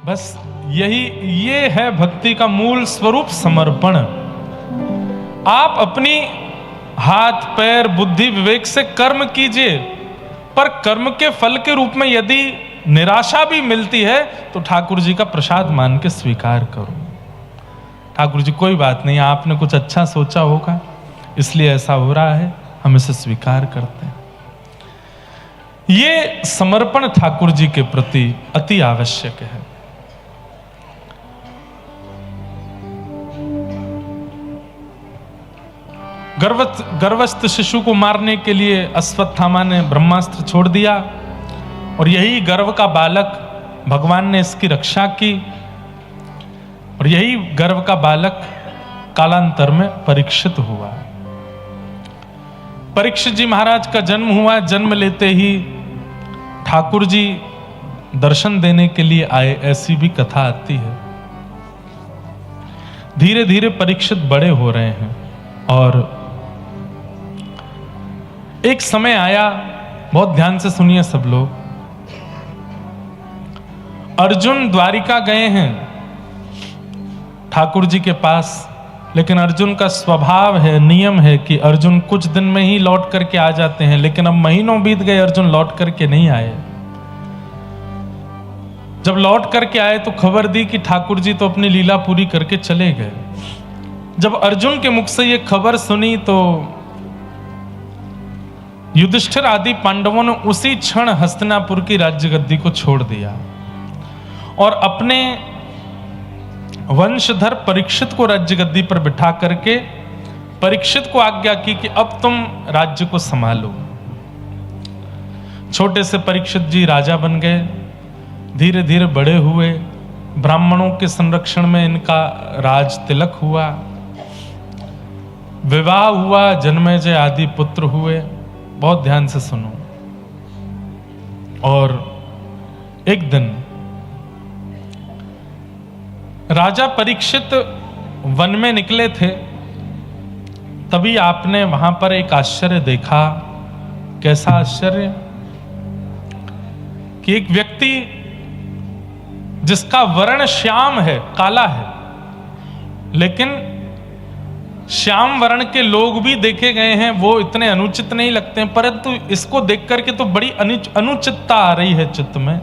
बस ये है भक्ति का मूल स्वरूप, समर्पण। आप अपनी हाथ पैर बुद्धि विवेक से कर्म कीजिए, पर कर्म के फल के रूप में यदि निराशा भी मिलती है तो ठाकुर जी का प्रसाद मान के स्वीकार करो। ठाकुर जी कोई बात नहीं, आपने कुछ अच्छा सोचा होगा इसलिए ऐसा हो रहा है, हम इसे स्वीकार करते हैं। ये समर्पण ठाकुर जी के प्रति अति आवश्यक है। गर्भस्थ शिशु को मारने के लिए अश्वत्थामा ने ब्रह्मास्त्र छोड़ दिया और यही गर्भ का बालक भगवान ने इसकी रक्षा की और यही गर्भ का बालक कालांतर में परीक्षित हुआ। परीक्षित जी महाराज का जन्म हुआ। जन्म लेते ही ठाकुर जी दर्शन देने के लिए आए, ऐसी भी कथा आती है। धीरे धीरे परीक्षित बड़े हो रहे हैं और एक समय आया, बहुत ध्यान से सुनिए सब लोग। अर्जुन द्वारिका गए हैं ठाकुर जी के पास, लेकिन अर्जुन का स्वभाव है, नियम है कि अर्जुन कुछ दिन में ही लौट करके आ जाते हैं। लेकिन अब महीनों बीत गए, अर्जुन लौट करके नहीं आए। जब लौट करके आए तो खबर दी कि ठाकुर जी तो अपनी लीला पूरी करके चले गए। जब अर्जुन के मुख से ये खबर सुनी तो युधिष्ठिर आदि पांडवों ने उसी क्षण हस्तिनापुर की राज्य गद्दी को छोड़ दिया और अपने वंशधर परीक्षित को राज्य गद्दी पर बिठा करके परीक्षित को आज्ञा की कि अब तुम राज्य को संभालो। छोटे से परीक्षित जी राजा बन गए, धीरे धीरे बड़े हुए। ब्राह्मणों के संरक्षण में इनका राज तिलक हुआ, विवाह हुआ, जन्मेजय आदि पुत्र हुए। बहुत ध्यान से सुनो। और एक दिन राजा परीक्षित वन में निकले थे, तभी आपने वहां पर एक आश्चर्य देखा। कैसा आश्चर्य? कि एक व्यक्ति जिसका वर्ण श्याम है, काला है, लेकिन श्याम वर्ण के लोग भी देखे गए हैं, वो इतने अनुचित नहीं लगते हैं, परंतु इसको देख करके तो बड़ी अनुचितता आ रही है चित्त में।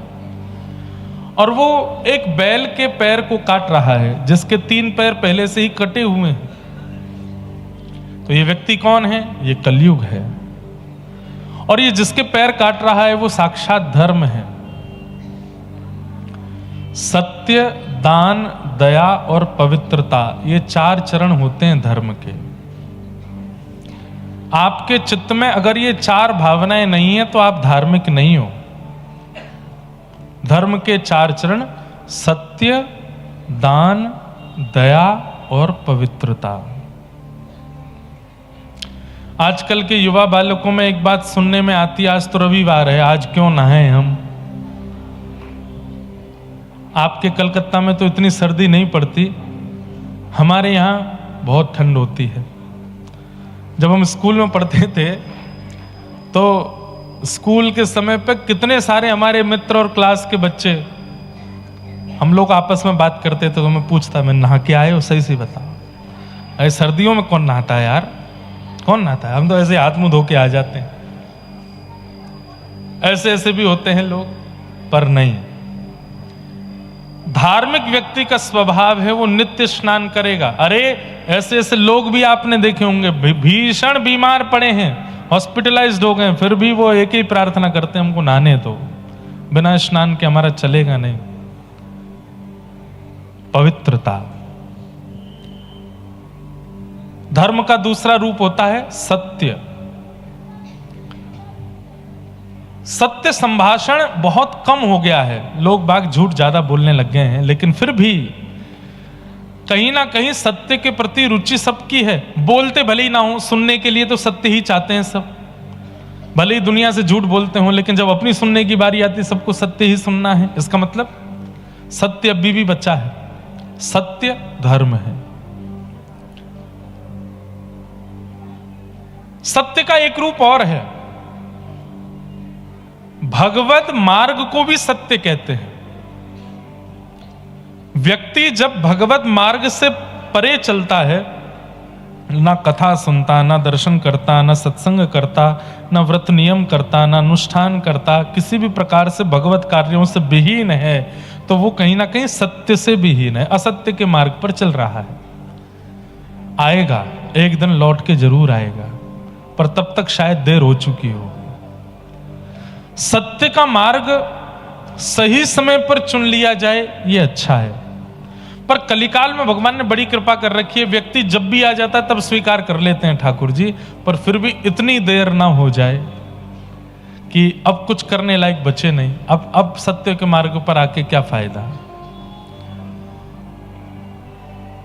और वो एक बैल के पैर को काट रहा है जिसके 3 पैर पहले से ही कटे हुए हैं। तो ये व्यक्ति कौन है? ये कलयुग है। और ये जिसके पैर काट रहा है वो साक्षात धर्म है। सत्य, दान, दया और पवित्रता, ये 4 चरण होते हैं धर्म के। आपके चित्त में अगर ये 4 भावनाएं नहीं है तो आप धार्मिक नहीं हो। धर्म के 4 चरण सत्य, दान, दया और पवित्रता। आजकल के युवा बालकों में एक बात सुनने में आती है, आज तो रविवार है, आज क्यों नहाए हम। आपके कलकत्ता में तो इतनी सर्दी नहीं पड़ती, हमारे यहाँ बहुत ठंड होती है। जब हम स्कूल में पढ़ते थे तो स्कूल के समय पे कितने सारे हमारे मित्र और क्लास के बच्चे, हम लोग आपस में बात करते थे तो मैं पूछता, मैं नहा के आए हो? सही से बताओ। अरे सर्दियों में कौन नहाता है यार, कौन नहाता है? हम तो ऐसे हाथ मुंह धो के आ जाते हैं। ऐसे ऐसे भी होते हैं लोग, पर नहीं। धार्मिक व्यक्ति का स्वभाव है वो नित्य स्नान करेगा। अरे ऐसे ऐसे लोग भी आपने देखे होंगे, भीषण बीमार पड़े हैं, हॉस्पिटलाइज्ड हो गए, फिर भी वो एक ही प्रार्थना करते हैं, हमको नहाने दो, बिना स्नान के हमारा चलेगा नहीं। पवित्रता। धर्म का दूसरा रूप होता है सत्य। सत्य संभाषण बहुत कम हो गया है, लोग बाग झूठ ज्यादा बोलने लग गए हैं, लेकिन फिर भी कहीं ना कहीं सत्य के प्रति रुचि सबकी है। बोलते भले ही ना हो, सुनने के लिए तो सत्य ही चाहते हैं सब। भले ही दुनिया से झूठ बोलते हो, लेकिन जब अपनी सुनने की बारी आती है सबको सत्य ही सुनना है। इसका मतलब सत्य अभी भी बचा है, सत्य धर्म है। सत्य का एक रूप और है, भगवत मार्ग को भी सत्य कहते हैं। व्यक्ति जब भगवत मार्ग से परे चलता है, ना कथा सुनता, ना दर्शन करता, ना सत्संग करता, ना व्रत नियम करता, ना अनुष्ठान करता, किसी भी प्रकार से भगवत कार्यों से विहीन है, तो वो कहीं ना कहीं सत्य से विहीन है, असत्य के मार्ग पर चल रहा है। आएगा एक दिन, लौट के जरूर आएगा, पर तब तक शायद देर हो चुकी हो। सत्य का मार्ग सही समय पर चुन लिया जाए, ये अच्छा है। पर कलिकाल में भगवान ने बड़ी कृपा कर रखी है, व्यक्ति जब भी आ जाता है तब स्वीकार कर लेते हैं ठाकुर जी, पर फिर भी इतनी देर ना हो जाए कि अब कुछ करने लायक बचे नहीं, अब सत्य के मार्ग पर आके क्या फायदा।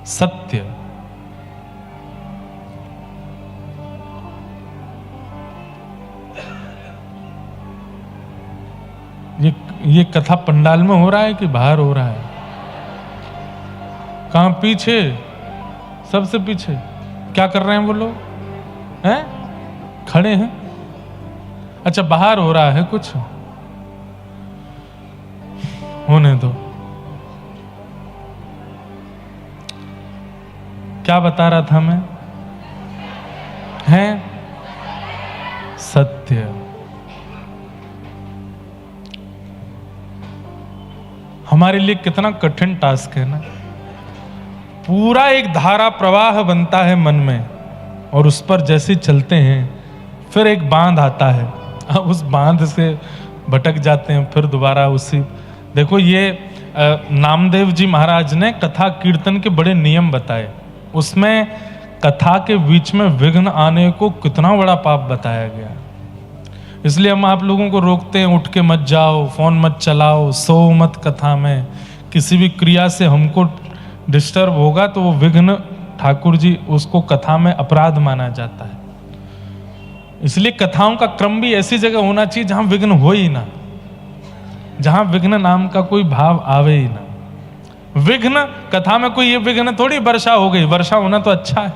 सत्य ये कथा पंडाल में हो रहा है कि बाहर हो रहा है? कहां? पीछे, सबसे पीछे। क्या कर रहे हैं वो लोग? हैं? खड़े हैं? अच्छा, बाहर हो रहा है कुछ, होने दो। क्या बता रहा था मैं? हैं? सत्य। हमारे लिए कितना कठिन टास्क है ना। पूरा एक धारा प्रवाह बनता है मन में, और उस पर जैसे चलते हैं फिर एक बांध आता है, अब उस बांध से भटक जाते हैं, फिर दोबारा उसी। देखो, ये नामदेव जी महाराज ने कथा कीर्तन के बड़े नियम बताए, उसमें कथा के बीच में विघ्न आने को कितना बड़ा पाप बताया गया। इसलिए हम आप लोगों को रोकते हैं, उठ के मत जाओ, फोन मत चलाओ, सो मत कथा में। किसी भी क्रिया से हमको डिस्टर्ब होगा तो वो विघ्न, ठाकुर जी उसको कथा में अपराध माना जाता है। इसलिए कथाओं का क्रम भी ऐसी जगह होना चाहिए जहां विघ्न हो ही ना, जहां विघ्न नाम का कोई भाव आवे ही ना। विघ्न कथा में कोई ये विघ्न थोड़ी, वर्षा हो गई, वर्षा होना तो अच्छा है।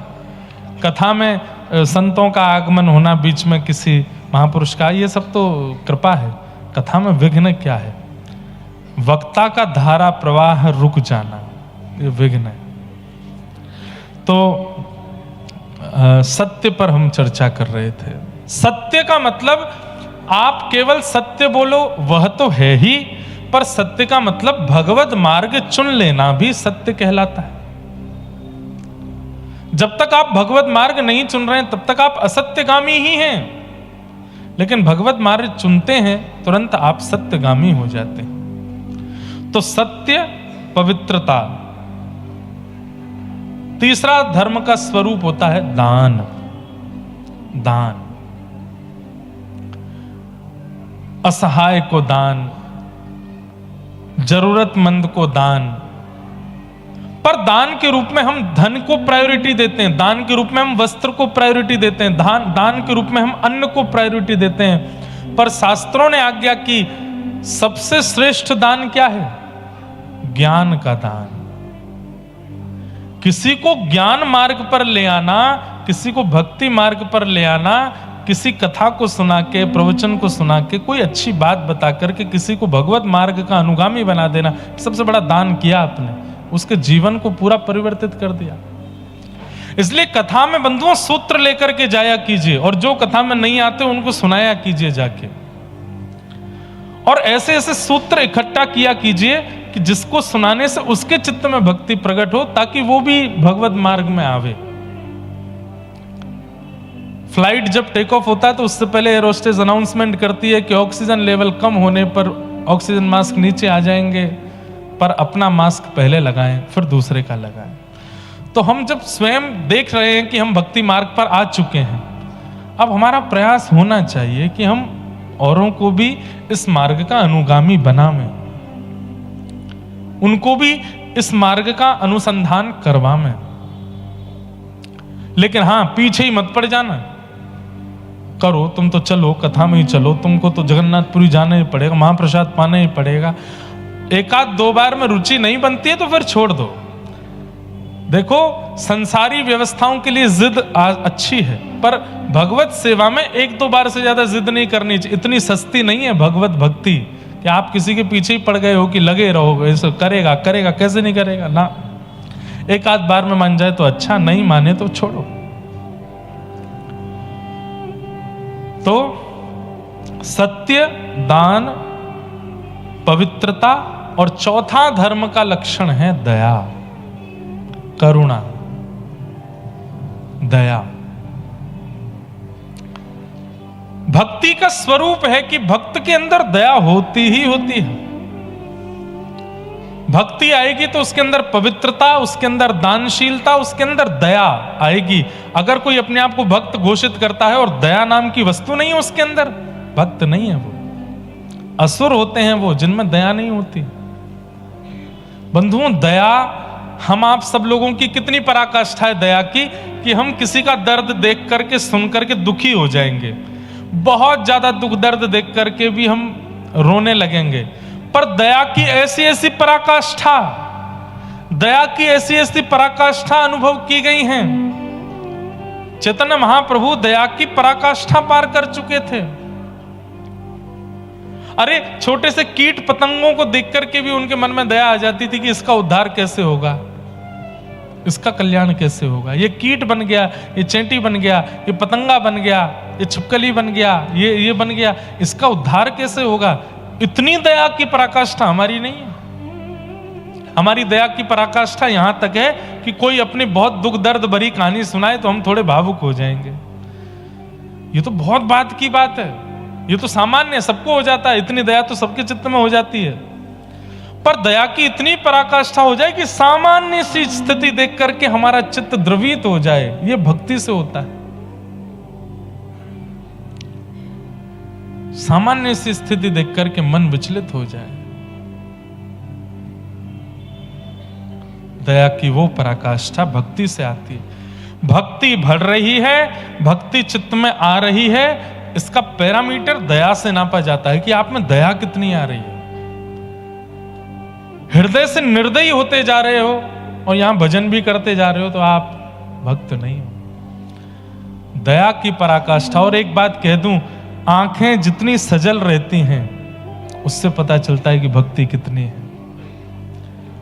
कथा में संतों का आगमन होना, बीच में किसी महापुरुष का, ये सब तो कृपा है। कथा में विघ्न क्या है? वक्ता का धारा प्रवाह रुक जाना, ये विघ्न है। तो सत्य पर हम चर्चा कर रहे थे। सत्य का मतलब आप केवल सत्य बोलो वह तो है ही, पर सत्य का मतलब भगवत मार्ग चुन लेना भी सत्य कहलाता है। जब तक आप भगवत मार्ग नहीं चुन रहे हैं तब तक आप असत्यगामी ही हैं, लेकिन भगवत मार्ग चुनते हैं तुरंत आप सत्यगामी हो जाते हैं। तो सत्य, पवित्रता। तीसरा धर्म का स्वरूप होता है दान। दान, असहाय को दान, जरूरतमंद को दान। पर दान के रूप में हम धन को प्रायोरिटी देते हैं, दान के रूप में हम वस्त्र को प्रायोरिटी देते हैं, दान के रूप में हम अन्न को प्रायोरिटी देते हैं। पर शास्त्रों ने आज्ञा की सबसे श्रेष्ठ दान क्या है? ज्ञान का दान। किसी को ज्ञान मार्ग पर ले आना, किसी को भक्ति मार्ग पर ले आना, किसी कथा को सुना के, प्रवचन को सुना के, कोई अच्छी बात बता करके किसी को भगवत मार्ग का अनुगामी बना देना, सबसे बड़ा दान किया आपने। उसके जीवन को पूरा परिवर्तित कर दिया। इसलिए कथा में बंधुओं सूत्र लेकर के जाया कीजिए, और जो कथा में नहीं आते उनको सुनाया कीजिए जाके, और ऐसे ऐसे सूत्र इकट्ठा किया कीजिए कि जिसको सुनाने से उसके चित्त में भक्ति प्रकट हो, ताकि वो भी भगवत मार्ग में आवे। फ्लाइट जब टेक ऑफ होता है तो उससे पहले एयर होस्टेस अनाउंसमेंट करती है कि ऑक्सीजन लेवल कम होने पर ऑक्सीजन मास्क नीचे आ जाएंगे, पर अपना मास्क पहले लगाएं, फिर दूसरे का लगाएं। तो हम जब स्वयं देख रहे हैं कि हम भक्ति मार्ग पर आ चुके हैं, अब हमारा प्रयास होना चाहिए कि हम औरों को भी इस मार्ग का अनुगामी बनावें, उनको भी इस मार्ग का अनुसंधान करवावें। लेकिन हां, पीछे ही मत पड़ जाना। करो, तुम तो चलो, कथा में ही चलो, तुमको तो जगन्नाथपुरी जाना ही पड़ेगा, महाप्रसाद पाना ही पड़ेगा। एक आध दो बार में रुचि नहीं बनती है तो फिर छोड़ दो। देखो, संसारी व्यवस्थाओं के लिए जिद अच्छी है, पर भगवत सेवा में एक दो बार से ज्यादा जिद नहीं करनी चाहिए। इतनी सस्ती नहीं है भगवत भक्ति कि आप किसी के पीछे ही पड़ गए हो कि लगे रहो ऐसे करेगा करेगा, कैसे नहीं करेगा ना। एक आध बार में मान जाए तो अच्छा, नहीं माने तो छोड़ो। तो सत्य, दान, पवित्रता और चौथा धर्म का लक्षण है दया, करुणा, दया। भक्ति का स्वरूप है कि भक्त के अंदर दया होती ही होती है। भक्ति आएगी तो उसके अंदर पवित्रता, उसके अंदर दानशीलता, उसके अंदर दया आएगी। अगर कोई अपने आप को भक्त घोषित करता है और दया नाम की वस्तु नहीं है उसके अंदर, भक्त नहीं है वो। असुर होते हैं वो जिनमें दया नहीं होती। बंधुओं, दया हम आप सब लोगों की कितनी पराकाष्ठा है दया की, कि हम किसी का दर्द देख करके सुन करके दुखी हो जाएंगे, बहुत ज्यादा दुख दर्द देख करके भी हम रोने लगेंगे। पर दया की ऐसी ऐसी पराकाष्ठा, दया की ऐसी ऐसी पराकाष्ठा अनुभव की गई हैं। चैतन्य महाप्रभु दया की पराकाष्ठा पार कर चुके थे। अरे छोटे से कीट पतंगों को देख करके भी उनके मन में दया आ जाती थी कि इसका उद्धार कैसे होगा, इसका कल्याण कैसे होगा। ये कीट बन गया, ये चेंटी बन गया, ये पतंगा बन गया, ये छिपकली बन गया, ये बन गया, इसका उद्धार कैसे होगा। इतनी दया की पराकाष्ठा हमारी नहीं है। हमारी दया की पराकाष्ठा यहां तक है कि कोई अपनी बहुत दुख दर्द भरी कहानी सुनाए तो हम थोड़े भावुक हो जाएंगे। ये तो बहुत बात की बात है, ये तो सामान्य, सबको हो जाता है। इतनी दया तो सबके चित्त में हो जाती है। पर दया की इतनी पराकाष्ठा हो जाए कि सामान्य सी स्थिति देख करके हमारा चित्त द्रवित हो जाए, ये भक्ति से होता है। सामान्य सी स्थिति देख करके मन विचलित हो जाए, दया की वो पराकाष्ठा भक्ति से आती है। भक्ति बढ़ रही है, भक्ति चित्त में आ रही है, इसका पैरामीटर दया से नापा जाता है कि आप में दया कितनी आ रही है। हृदय से निर्दयी होते जा रहे हो और यहां भजन भी करते जा रहे हो तो आप भक्त नहीं हो। दया की पराकाष्ठा। और एक बात कह दूं, आंखें जितनी सजल रहती हैं उससे पता चलता है कि भक्ति कितनी है।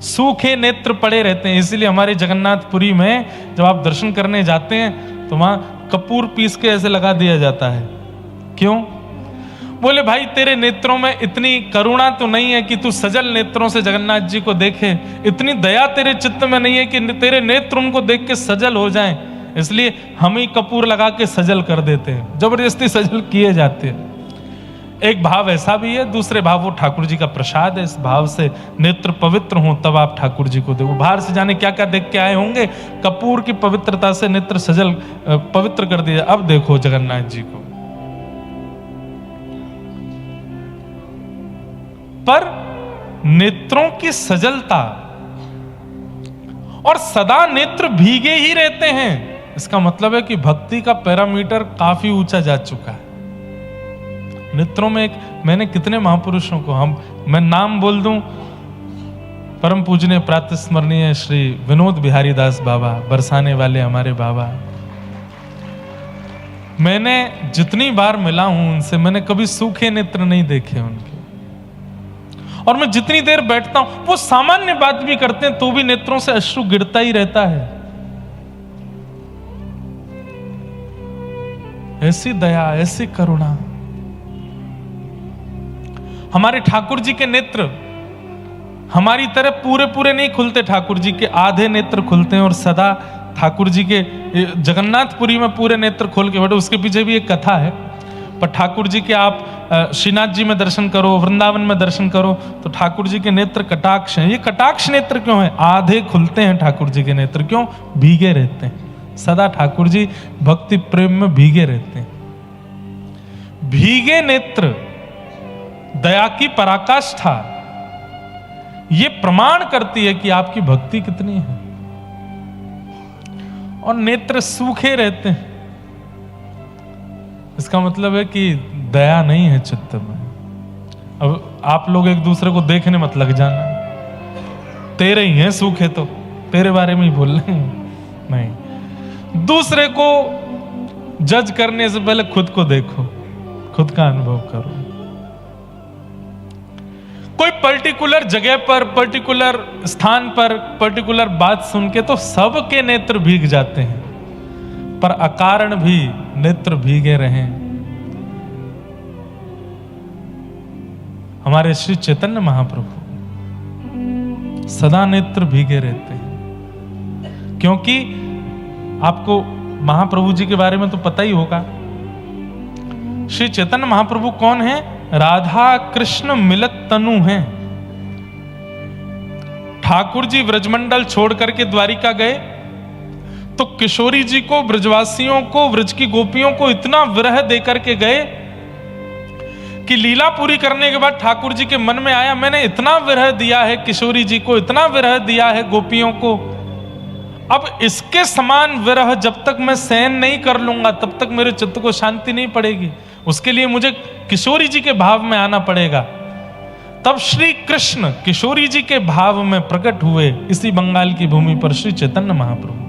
सूखे नेत्र पड़े रहते हैं, इसलिए हमारे जगन्नाथपुरी में जब आप दर्शन करने जाते हैं तो वहां कपूर पीस के ऐसे लगा दिया जाता है। क्यों? बोले भाई तेरे नेत्रों में इतनी करुणा तो नहीं है कि तू सजल नेत्रों से जगन्नाथ जी को देखे, इतनी दया तेरे चित्त में नहीं है कि तेरे नेत्र उनको देख के सजल हो जाएं, इसलिए हम ही कपूर लगा के सजल कर देते हैं, जबरदस्ती सजल किए जाते हैं। एक भाव ऐसा भी है, दूसरे भाव वो ठाकुर जी का प्रसाद है। इस भाव से नेत्र पवित्र हों तब आप ठाकुर जी को देखो। बाहर से जाने क्या क्या देख के आए होंगे, कपूर की पवित्रता से नेत्र सजल पवित्र कर दिया, अब देखो जगन्नाथ जी को। पर नेत्रों की सजलता और सदा नेत्र भीगे ही रहते हैं, इसका मतलब है कि भक्ति का पैरामीटर काफी ऊंचा जा चुका है। नेत्रों में मैंने कितने महापुरुषों को मैं नाम बोल दूं, परम पूजनीय प्रातस्मरणीय श्री विनोद बिहारी दास बाबा, बरसाने वाले हमारे बाबा, मैंने जितनी बार मिला हूं उनसे, मैंने कभी सूखे नेत्र नहीं देखे उनके। और मैं जितनी देर बैठता हूं वो सामान्य बात भी करते हैं तो भी नेत्रों से अश्रु गिरता ही रहता है। ऐसी दया, ऐसी करुणा। हमारे ठाकुर जी के नेत्र हमारी तरह पूरे पूरे नहीं खुलते, ठाकुर जी के आधे नेत्र खुलते हैं और सदा ठाकुर जी के जगन्नाथपुरी में पूरे नेत्र खोल के बैठे। उसके पीछे भी एक कथा है। पर ठाकुर जी के आप श्रीनाथ जी में दर्शन करो, वृंदावन में दर्शन करो तो ठाकुर जी के नेत्र कटाक्ष हैं। ये कटाक्ष नेत्र क्यों है? आधे खुलते हैं ठाकुर जी के नेत्र। क्यों? भीगे रहते हैं सदा। ठाकुर जी भक्ति प्रेम में भीगे रहते हैं। भीगे नेत्र, दया की पराकाष्ठा, ये प्रमाण करती है कि आपकी भक्ति कितनी है। और नेत्र सूखे रहते हैं, इसका मतलब है कि दया नहीं है चित्त में। अब आप लोग एक दूसरे को देखने मत लग जाना, तेरे ही हैं सूखे तो तेरे बारे में ही बोल रहे हैं। नहीं, दूसरे को जज करने से पहले खुद को देखो, खुद का अनुभव करो। कोई पर्टिकुलर जगह पर, पर्टिकुलर स्थान पर, पर्टिकुलर बात सुन के तो सबके नेत्र भीग जाते हैं, पर अकारण भी नेत्र भीगे रहें। हमारे श्री चैतन्य महाप्रभु सदा नेत्र भीगे रहते हैं, क्योंकि आपको महाप्रभु जी के बारे में तो पता ही होगा। श्री चैतन्य महाप्रभु कौन है? राधा कृष्ण मिलत तनु हैं। ठाकुर जी ब्रजमंडल छोड़ करके द्वारिका गए तो किशोरी जी को, ब्रजवासियों को, ब्रज की गोपियों को इतना विरह देकर के गए कि लीला पूरी करने के बाद ठाकुर जी के मन में आया, मैंने इतना विरह दिया है किशोरी जी को, इतना विरह दिया है गोपियों को, अब इसके समान विरह जब तक मैं सहन नहीं कर लूंगा तब तक मेरे चित्त को शांति नहीं पड़ेगी। उसके लिए मुझे किशोरी जी के भाव में आना पड़ेगा। तब श्री कृष्ण किशोरी जी के भाव में प्रकट हुए इसी बंगाल की भूमि पर श्री चैतन्य महाप्रभु।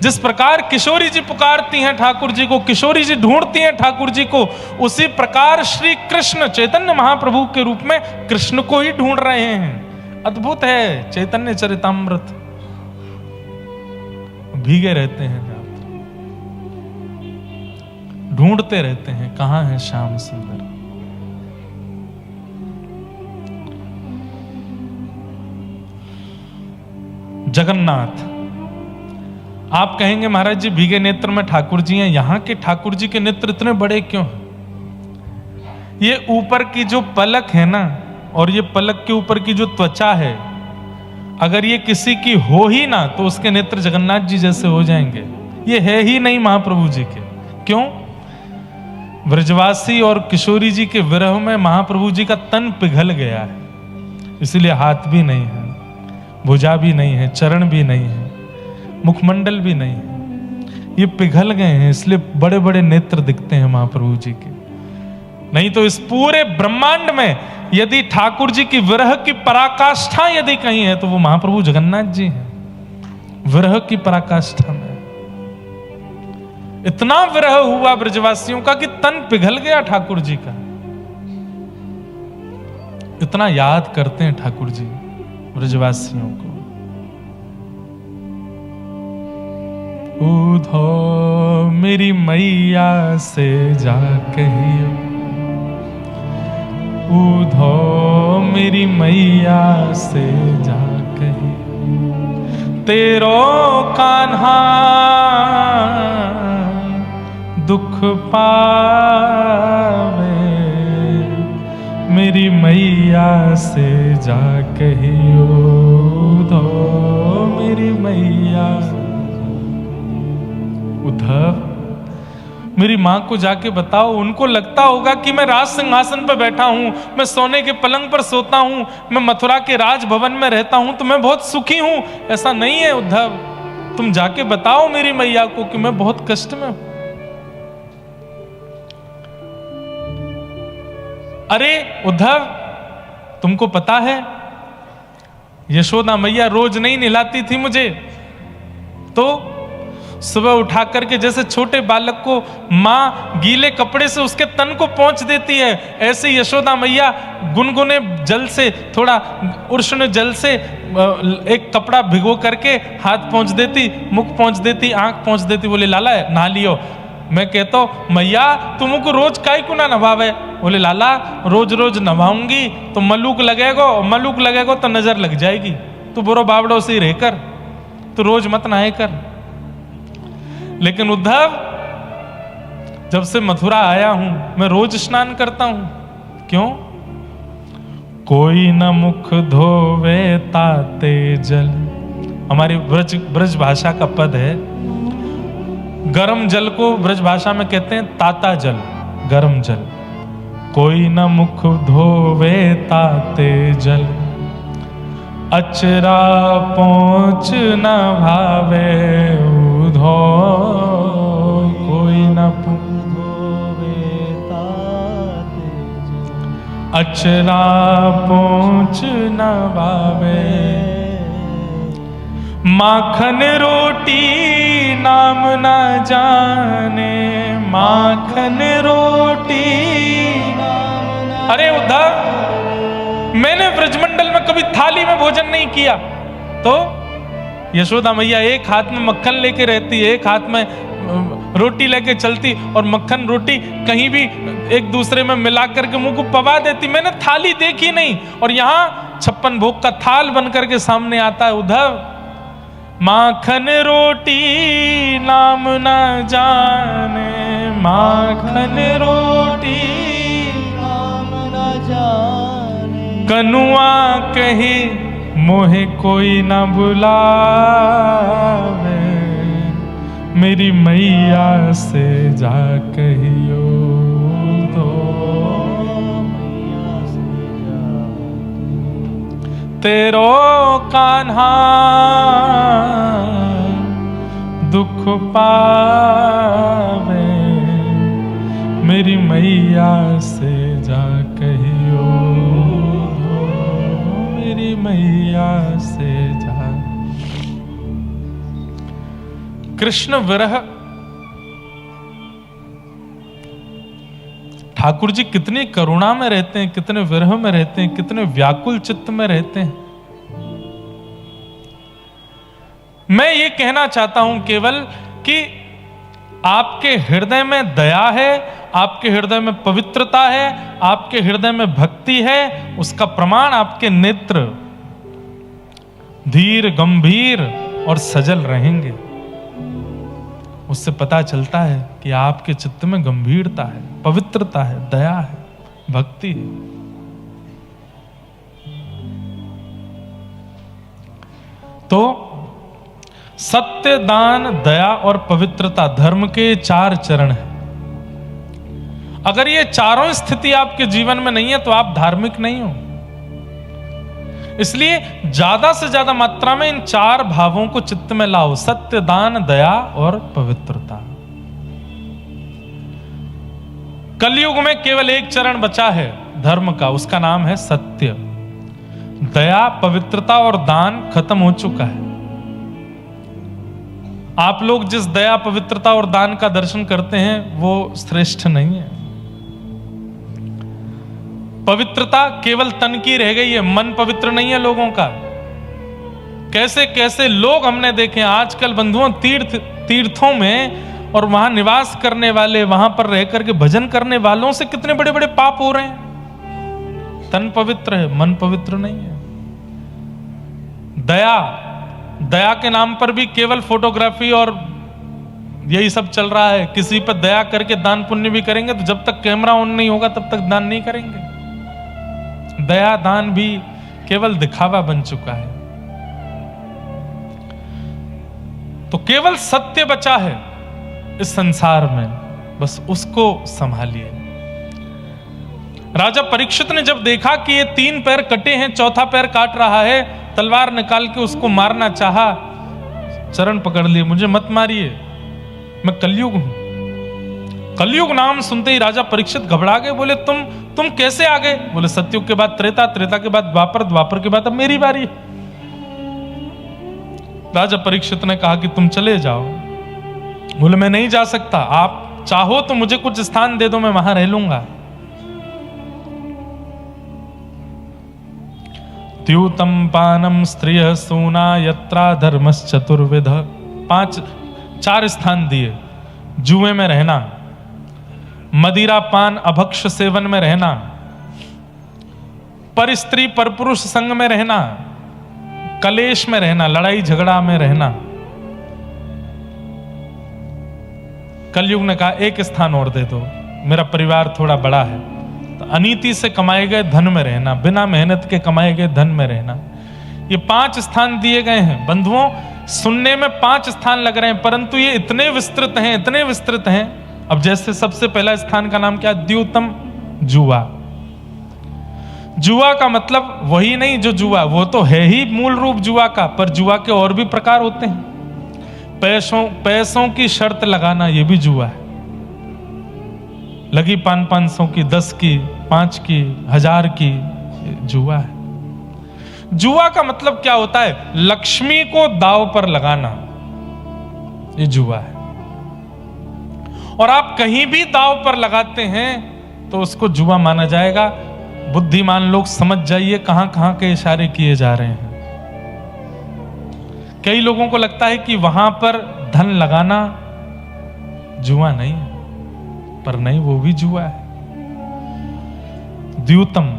जिस प्रकार किशोरी जी पुकारती हैं ठाकुर जी को, किशोरी जी ढूंढती हैं ठाकुर जी को, उसी प्रकार श्री कृष्ण चैतन्य महाप्रभु के रूप में कृष्ण को ही ढूंढ रहे हैं। अद्भुत है चैतन्य चरितामृत। भीगे रहते हैं, ढूंढते रहते हैं कहां है श्याम सुंदर। जगन्नाथ, आप कहेंगे महाराज जी भीगे नेत्र में ठाकुर जी हैं, यहां के ठाकुर जी के नेत्र इतने बड़े क्यों? ये ऊपर की जो पलक है ना, और ये पलक के ऊपर की जो त्वचा है, अगर ये किसी की हो ही ना तो उसके नेत्र जगन्नाथ जी जैसे हो जाएंगे। ये है ही नहीं महाप्रभु जी के। क्यों? ब्रजवासी और किशोरी जी के विरह में महाप्रभु जी का तन पिघल गया है, इसीलिए हाथ भी नहीं है, भुजा भी नहीं है, चरण भी नहीं है, मुखमंडल भी नहीं है। ये पिघल गए हैं, इसलिए बड़े बड़े नेत्र दिखते हैं महाप्रभु जी के। नहीं तो इस पूरे ब्रह्मांड में यदि ठाकुर जी की विरह की पराकाष्ठा यदि कहीं है तो वो महाप्रभु जगन्नाथ जी हैं। विरह की पराकाष्ठा में इतना विरह हुआ ब्रजवासियों का कि तन पिघल गया ठाकुर जी का। इतना याद करते हैं ठाकुर जी ब्रजवासियों को। उधो मेरी मैया से जा कहियो, उधो मेरी मैया से जा कहियो, तेरो कान्हा दुख पावे, मेरी मैया से जा कहियो, उधो मेरी मैया। उद्धव, मेरी मां को जाके बताओ, उनको लगता होगा कि मैं राज सिंहासन पर बैठा हूं, मैं सोने के पलंग पर सोता हूं, मैं मथुरा के राजभवन में रहता हूं तो मैं बहुत सुखी हूं। ऐसा नहीं है उद्धव, तुम जाके बताओ मेरी मैया को कि मैं बहुत कष्ट में हूं। अरे उद्धव, तुमको पता है यशोदा मैया रोज नहीं नहलाती थी मुझे, तो सुबह उठा करके जैसे छोटे बालक को मां गीले कपड़े से उसके तन को पोंछ देती है, ऐसे यशोदा मैया गुनगुने जल से, थोड़ा उष्ण जल से एक कपड़ा भिगो करके हाथ पोंछ देती, मुख पोंछ देती, आंख पोंछ देती, बोले लाला नहा लियो। मैं कहता हूं मैया तुमको रोज काई को ना नवावे? बोले लाला रोज रोज नवाऊंगी तो मलूक लगेगा, मलूक लगेगा तो नजर लग जाएगी, तू बुरो बावड़ो से रहकर, तू रोज मत नहाए कर। लेकिन उद्धव, जब से मथुरा आया हूं मैं रोज स्नान करता हूं। क्यों? कोई न मुख धोवे ताते जल, हमारी ब्रज भाषा का पद है। गर्म जल को ब्रज भाषा में कहते हैं ताता जल, गर्म जल। कोई न मुख धोवे ताते जल, अचरा पहुंच न भावे उधो, कोई न धोवे ताते जल, अचरा पहुंच न भावे। माखन रोटी नाम न जाने, माखन रोटी। अरे उद्धव, मैंने ब्रजमंडल में कभी थाली में भोजन नहीं किया। तो यशोदा मैया एक हाथ में मक्खन लेके रहती, एक हाथ में रोटी लेके चलती, और मक्खन रोटी कहीं भी एक दूसरे में मिला करके मुंह को पवा देती। मैंने थाली देखी नहीं, और यहाँ 56 भोग का थाल बन करके सामने आता है। उद्धव, माखन रोटी नाम ना जाने, माखन रोटी नाम न जाने, कनुआ कही मोहे कोई ना बुलावे, मेरी मैया से जा कहियो तो, मैया से जा तेरो कान्हा दुख पावे, मेरी मैया से जा कहियो तो, मेरी मैया से जा। कृष्ण विरह, ठाकुर जी कितनी करुणा में रहते हैं, कितने विरह में रहते हैं, कितने व्याकुल चित्त में रहते हैं। मैं ये कहना चाहता हूं केवल कि आपके हृदय में दया है, आपके हृदय में पवित्रता है, आपके हृदय में भक्ति है, उसका प्रमाण आपके नेत्र धीर गंभीर और सजल रहेंगे। उससे पता चलता है कि आपके चित्त में गंभीरता है, पवित्रता है, दया है, भक्ति है। तो सत्य, दान, दया और पवित्रता धर्म के 4 चरण हैं। अगर ये चारों स्थिति आपके जीवन में नहीं है तो आप धार्मिक नहीं हो। इसलिए ज्यादा से ज्यादा मात्रा में इन 4 भावों को चित्त में लाओ, सत्य, दान, दया और पवित्रता। कलयुग में केवल एक चरण बचा है धर्म का, उसका नाम है सत्य। दया, पवित्रता और दान खत्म हो चुका है। आप लोग जिस दया, पवित्रता और दान का दर्शन करते हैं वो श्रेष्ठ नहीं है। पवित्रता केवल तन की रह गई है, मन पवित्र नहीं है लोगों का। कैसे कैसे लोग हमने देखे आजकल बंधुओं, तीर्थों में और वहां निवास करने वाले, वहां पर रह करके भजन करने वालों से कितने बड़े बड़े पाप हो रहे हैं। तन पवित्र है, मन पवित्र नहीं है। दया, दया के नाम पर भी केवल फोटोग्राफी और यही सब चल रहा है। किसी पर दया करके दान पुण्य भी करेंगे तो जब तक कैमरा ऑन नहीं होगा तब तक दान नहीं करेंगे। दया दान भी केवल दिखावा बन चुका है। तो केवल सत्य बचा है इस संसार में, बस उसको संभालिए। राजा परीक्षित ने जब देखा कि ये 3 पैर कटे हैं, चौथा पैर काट रहा है, तलवार निकाल के उसको मारना चाहा, चरण पकड़ लिए, मुझे मत मारिए, मैं कलयुग हूं। कलयुग नाम सुनते ही राजा परीक्षित घबरा गए, बोले तुम कैसे आ गए? बोले सतयुग के बाद त्रेता, त्रेता के बाद द्वापर, द्वापर के बाद अब मेरी बारी है। राजा परीक्षित ने कहा कि तुम चले जाओ। बोले मैं नहीं जा सकता, आप चाहो तो मुझे कुछ स्थान दे दो, मैं वहां रह लूंगा। द्यूतम पानम स्त्रिय सूना यत्रा धर्मश्चतुर्विध, 4 स्थान दिए। जुए में रहना, मदिरा पान अभक्ष सेवन में रहना, पर स्त्री पर पुरुष संग में रहना, कलेश में रहना, लड़ाई झगड़ा में रहना। कलयुग ने कहा एक स्थान और दे दो, मेरा परिवार थोड़ा बड़ा है। तो अनीति से कमाए गए धन में रहना, बिना मेहनत के कमाए गए धन में रहना। ये 5 स्थान दिए गए हैं। बंधुओं, सुनने में 5 स्थान लग रहे हैं, परंतु ये इतने विस्तृत हैं, इतने विस्तृत हैं। अब जैसे सबसे पहला स्थान का नाम क्या? द्यूतम, जुआ। जुआ का मतलब वही नहीं जो जुआ, वो तो है ही मूल रूप जुआ का, पर जुआ के और भी प्रकार होते हैं। पैसों की शर्त लगाना, ये भी जुआ है। लगी 500 की, 10 की, 5 की, 1000 की, जुआ है। जुआ का मतलब क्या होता है? लक्ष्मी को दांव पर लगाना, ये जुआ है। और आप कहीं भी दांव पर लगाते हैं तो उसको जुआ माना जाएगा। बुद्धिमान लोग समझ जाइए कहां कहां के इशारे किए जा रहे हैं। कई लोगों को लगता है कि वहां पर धन लगाना जुआ नहीं है, पर नहीं, वो भी जुआ है। द्यूतम।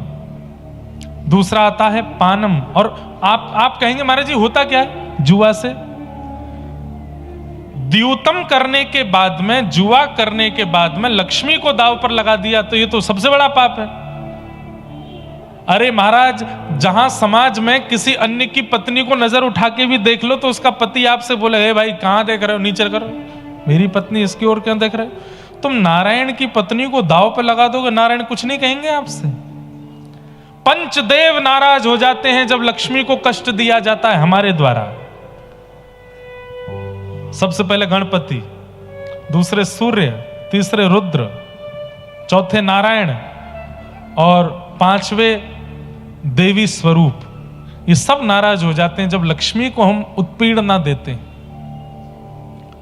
दूसरा आता है पानम। और आप कहेंगे महाराज जी होता क्या है जुआ से? द्यूतम करने के बाद में, जुआ करने के बाद में लक्ष्मी को दांव पर लगा दिया तो ये तो सबसे बड़ा पाप है। अरे महाराज, जहां समाज में किसी अन्य की पत्नी को नजर उठा के भी देख लो तो उसका पति आपसे बोले, हे भाई कहां देख रहे हो, नीचे करो, मेरी पत्नी इसकी ओर क्यों देख रहे हो? तुम नारायण की पत्नी को दांव पर लगा दोगे, नारायण कुछ नहीं कहेंगे आपसे। पंचदेव नाराज हो जाते हैं जब लक्ष्मी को कष्ट दिया जाता है हमारे द्वारा। सबसे पहले गणपति, दूसरे सूर्य, तीसरे रुद्र, चौथे नारायण और पांचवें देवी स्वरूप। ये सब नाराज हो जाते हैं जब लक्ष्मी को हम उत्पीड़न देते हैं।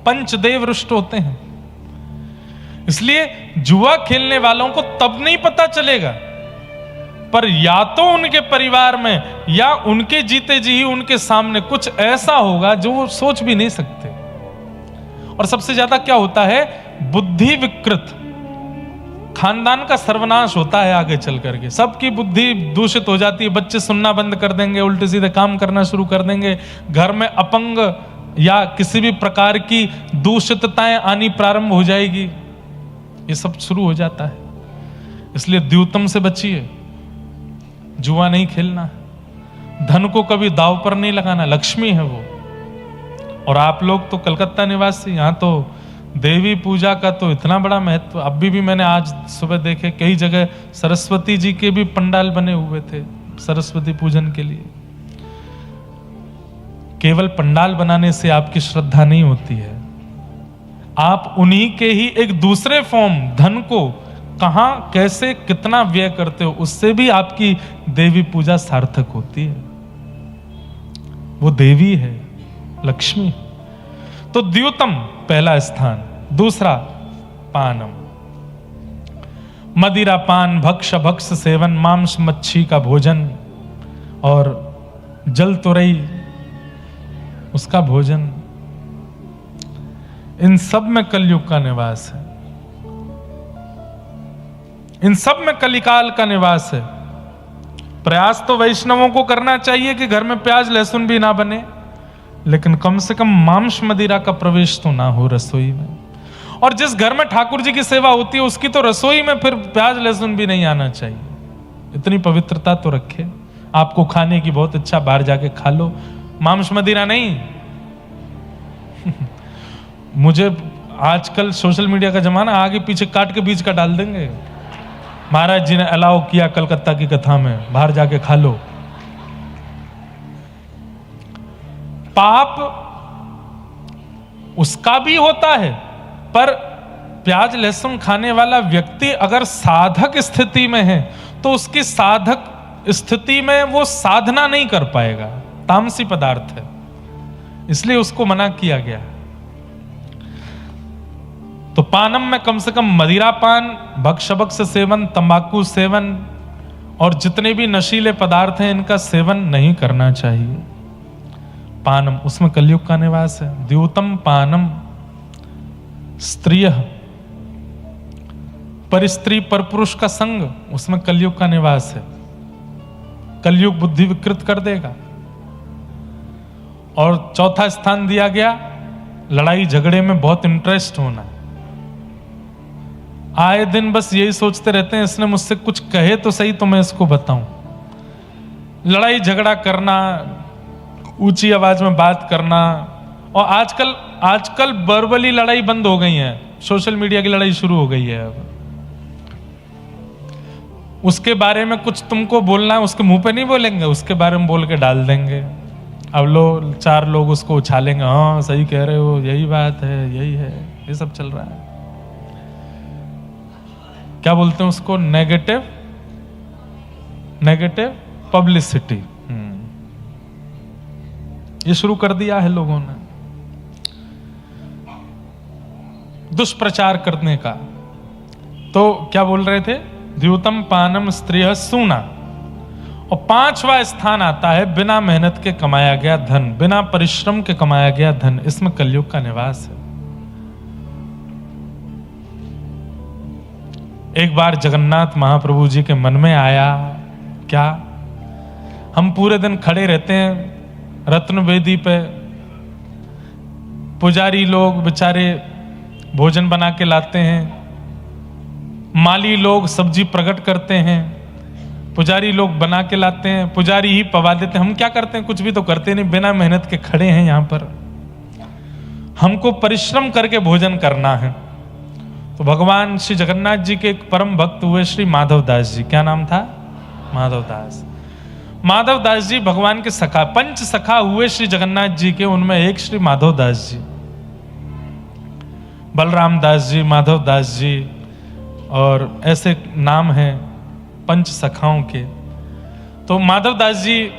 पंचदेव रुष्ट होते हैं। इसलिए जुआ खेलने वालों को तब नहीं पता चलेगा, पर या तो उनके परिवार में या उनके जीते जी ही उनके सामने कुछ ऐसा होगा जो वो सोच भी नहीं सकते। और सबसे ज्यादा क्या होता है, बुद्धि विकृत, खानदान का सर्वनाश होता है आगे चल करके। सबकी बुद्धि दूषित हो जाती है, बच्चे सुनना बंद कर देंगे, उल्टे सीधे काम करना शुरू कर देंगे, घर में अपंग या किसी भी प्रकार की दूषितताएं आनी प्रारंभ हो जाएगी। ये सब शुरू हो जाता है। इसलिए द्यूतम से बचिए, जुआ नहीं खेलना, धन को कभी दांव पर नहीं लगाना, लक्ष्मी है वो। और आप लोग तो कलकत्ता निवासी, यहां तो देवी पूजा का तो इतना बड़ा महत्व। अभी भी मैंने आज सुबह देखे कई जगह सरस्वती जी के भी पंडाल बने हुए थे सरस्वती पूजन के लिए। केवल पंडाल बनाने से आपकी श्रद्धा नहीं होती है, आप उन्हीं के ही एक दूसरे फॉर्म धन को कहां कैसे कितना व्यय करते हो, उससे भी आपकी देवी पूजा सार्थक होती है। वो देवी है, लक्ष्मी। तो द्यूतम पहला स्थान। दूसरा पानम, मदिरा पान, भक्ष भक्ष सेवन, मांस मच्छी का भोजन और जल तुरई उसका भोजन। इन सब में कलयुग का निवास है, इन सब में कलिकाल का निवास है। प्रयास तो वैष्णवों को करना चाहिए कि घर में प्याज लहसुन भी ना बने, लेकिन कम से कम मांस मदिरा का प्रवेश तो ना हो रसोई में। और जिस घर में ठाकुर जी की सेवा होती है उसकी तो रसोई में फिर प्याज लहसुन भी नहीं आना चाहिए। इतनी पवित्रता तो रखे। आपको खाने की बहुत इच्छा, बाहर जाके खा लो, मांस मदिरा नहीं। मुझे आजकल सोशल मीडिया का जमाना, आगे पीछे काट के बीच का डाल देंगे। महाराज जी ने अलाउ किया कलकत्ता की कथा में, बाहर जाके खा लो। पाप उसका भी होता है, पर प्याज लहसुन खाने वाला व्यक्ति अगर साधक स्थिति में है तो उसकी साधक स्थिति में वो साधना नहीं कर पाएगा, तामसी पदार्थ है, इसलिए उसको मना किया गया। तो पानम में कम से कम मदिरा पान, भक्ष भक्ष सेवन, तंबाकू सेवन और जितने भी नशीले पदार्थ हैं इनका सेवन नहीं करना चाहिए। पानम, उसमें कलयुग का निवास है। द्यूतम पानम, स्त्रिय पर स्त्री पर पुरुष का संग, उसमें कलयुग का निवास है। कलयुग बुद्धि विकृत कर देगा। और चौथा स्थान दिया गया लड़ाई झगड़े में बहुत इंटरेस्ट होना। आए दिन बस यही सोचते रहते हैं, इसने मुझसे कुछ कहे तो सही तो मैं इसको बताऊं। लड़ाई झगड़ा करना, ऊंची आवाज में बात करना। और आजकल वर्बली लड़ाई बंद हो गई है, सोशल मीडिया की लड़ाई शुरू हो गई है। अब उसके बारे में कुछ तुमको बोलना है, उसके मुंह पे नहीं बोलेंगे, उसके बारे में बोल के डाल देंगे। अब चार लोग उसको उछालेंगे, हाँ सही कह रहे हो, यही बात है, यही है। ये सब चल रहा है। क्या बोलते हैं उसको, नेगेटिव पब्लिसिटी। ये शुरू कर दिया है लोगों ने, दुष्प्रचार करने का। तो क्या बोल रहे थे, द्यूतम पानम स्त्रिय सूना। और 5वां स्थान आता है बिना मेहनत के कमाया गया धन, बिना परिश्रम के कमाया गया धन। इसमें कलयुग का निवास है। एक बार जगन्नाथ महाप्रभु जी के मन में आया, क्या हम पूरे दिन खड़े रहते हैं रत्न वेदी पे, पुजारी लोग बेचारे भोजन बना के लाते हैं, माली लोग सब्जी प्रकट करते हैं, पुजारी लोग बना के लाते हैं, पुजारी ही पवा देते हैं। हम क्या करते हैं? कुछ भी तो करते नहीं, बिना मेहनत के खड़े हैं यहां पर। हमको परिश्रम करके भोजन करना है। तो भगवान श्री जगन्नाथ जी के एक परम भक्त हुए श्री माधवदास जी। क्या नाम था? माधवदास। माधवदास जी भगवान के सखा, 5 सखा हुए श्री जगन्नाथ जी के, उनमें एक श्री माधवदास जी, बलराम दास जी, माधवदास जी, और ऐसे नाम हैं 5 सखाओं के। तो माधवदास जी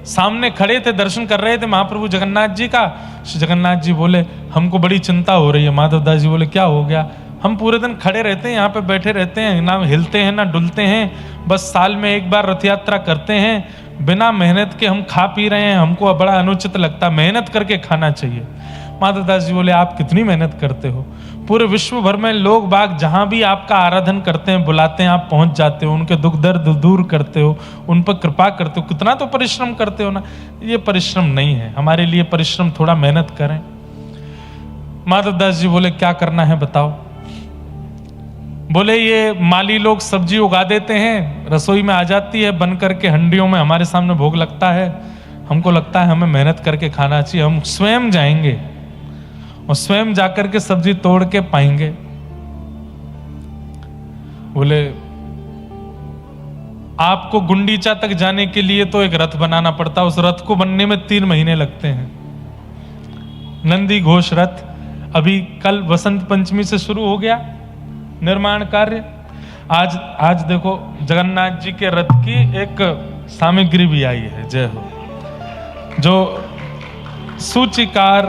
सामने खड़े थे, दर्शन कर रहे थे महाप्रभु जगन्नाथ जी का। श्री जगन्नाथ जी बोले हमको बड़ी चिंता हो रही है। माधवदास जी बोले क्या हो गया? हम पूरे दिन खड़े रहते हैं, यहाँ पे बैठे रहते हैं, ना हिलते हैं ना डुलते हैं, बस साल में एक बार रथ यात्रा करते हैं, बिना मेहनत के हम खा पी रहे हैं, हमको बड़ा अनुचित लगता, मेहनत करके खाना चाहिए। माधवदास जी बोले आप कितनी मेहनत करते हो? पूरे विश्व भर में लोग बाग जहां भी आपका आराधन करते हैं, बुलाते हैं, आप पहुंच जाते हो, उनके दुख दर्द दूर करते हो, उन पर कृपा करते हो, कितना तो परिश्रम करते हो ना। ये परिश्रम नहीं है, हमारे लिए परिश्रम, थोड़ा मेहनत करें। माधवदास जी बोले क्या करना है बताओ? बोले ये माली लोग सब्जी उगा देते हैं, रसोई में आ जाती है बन करके हंडियों में, हमारे सामने भोग लगता है, हमको लगता है हमें मेहनत करके खाना चाहिए, हम स्वयं जाएंगे और स्वयं जाकर के सब्जी तोड़ के पाएंगे। बोले आपको गुंडीचा तक जाने के लिए तो एक रथ बनाना पड़ता है, उस रथ को बनने में 3 महीने लगते हैं। नंदी घोष रथ अभी कल वसंत पंचमी से शुरू हो गया निर्माण कार्य। आज देखो जगन्नाथ जी के रथ की एक सामग्री भी आई है, जय हो, जो सूचिकार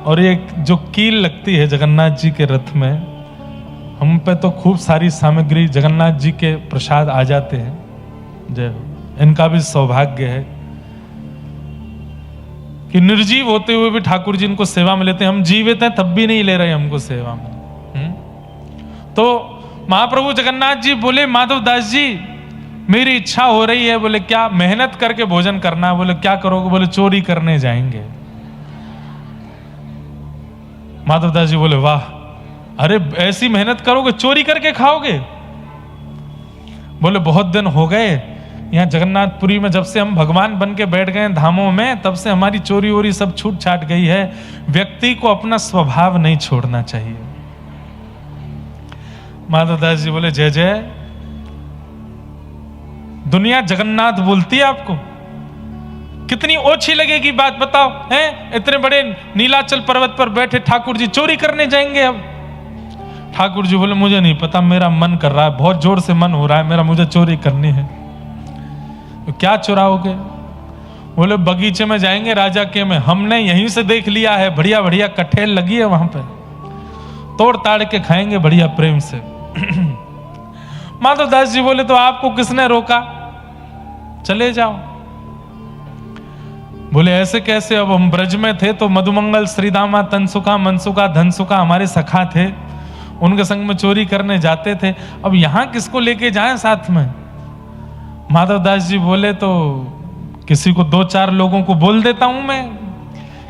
और एक जो कील लगती है जगन्नाथ जी के रथ में, हम पे तो खूब सारी सामग्री जगन्नाथ जी के प्रसाद आ जाते हैं, जय हो। इनका भी सौभाग्य है कि निर्जीव होते हुए भी ठाकुर जी इनको सेवा में लेते हैं। हम जीवित हैं तब भी नहीं ले रहे हमको सेवा में। तो महाप्रभु जगन्नाथ जी बोले माधवदास जी मेरी इच्छा हो रही है। बोले क्या? मेहनत करके भोजन करना। बोले क्या करोगे? बोले चोरी करने जाएंगे। माधवदास जी बोले वाह, अरे ऐसी मेहनत करोगे चोरी करके खाओगे? बोले बहुत दिन हो गए यहाँ जगन्नाथपुरी में, जब से हम भगवान बन के बैठ गए धामों में, तब से हमारी चोरी वोरी सब छूट छाट गई है। व्यक्ति को अपना स्वभाव नहीं छोड़ना चाहिए। माधवदास जी बोले जय जय, दुनिया जगन्नाथ बोलती है आपको, कितनी ओछी लगेगी बात बताओ, हैं? इतने बड़े नीलाचल पर्वत पर बैठे ठाकुर जी चोरी करने जाएंगे अब? ठाकुर जी बोले मुझे नहीं पता, मेरा मन कर रहा है, बहुत जोर से मन हो रहा है मेरा, मुझे चोरी करनी है। तो क्या चुराओगे? बोले बगीचे में जाएंगे राजा के में, हमने यहीं से देख लिया है, बढ़िया बढ़िया कठेल लगी है वहां पे, तोड़ ताड़ के खाएंगे बढ़िया प्रेम से। माधवदास जी बोले तो आपको किसने रोका? चले जाओ। बोले ऐसे कैसे? अब हम ब्रज में थे तो मधुमंगल, श्रीदामा, तनसुखा, मनसुखा, धनसुखा हमारे सखा थे, उनके संग में चोरी करने जाते थे, अब यहां किसको लेके जाएं साथ में? माधवदास जी बोले तो किसी को 2-4 लोगों को बोल देता हूं मैं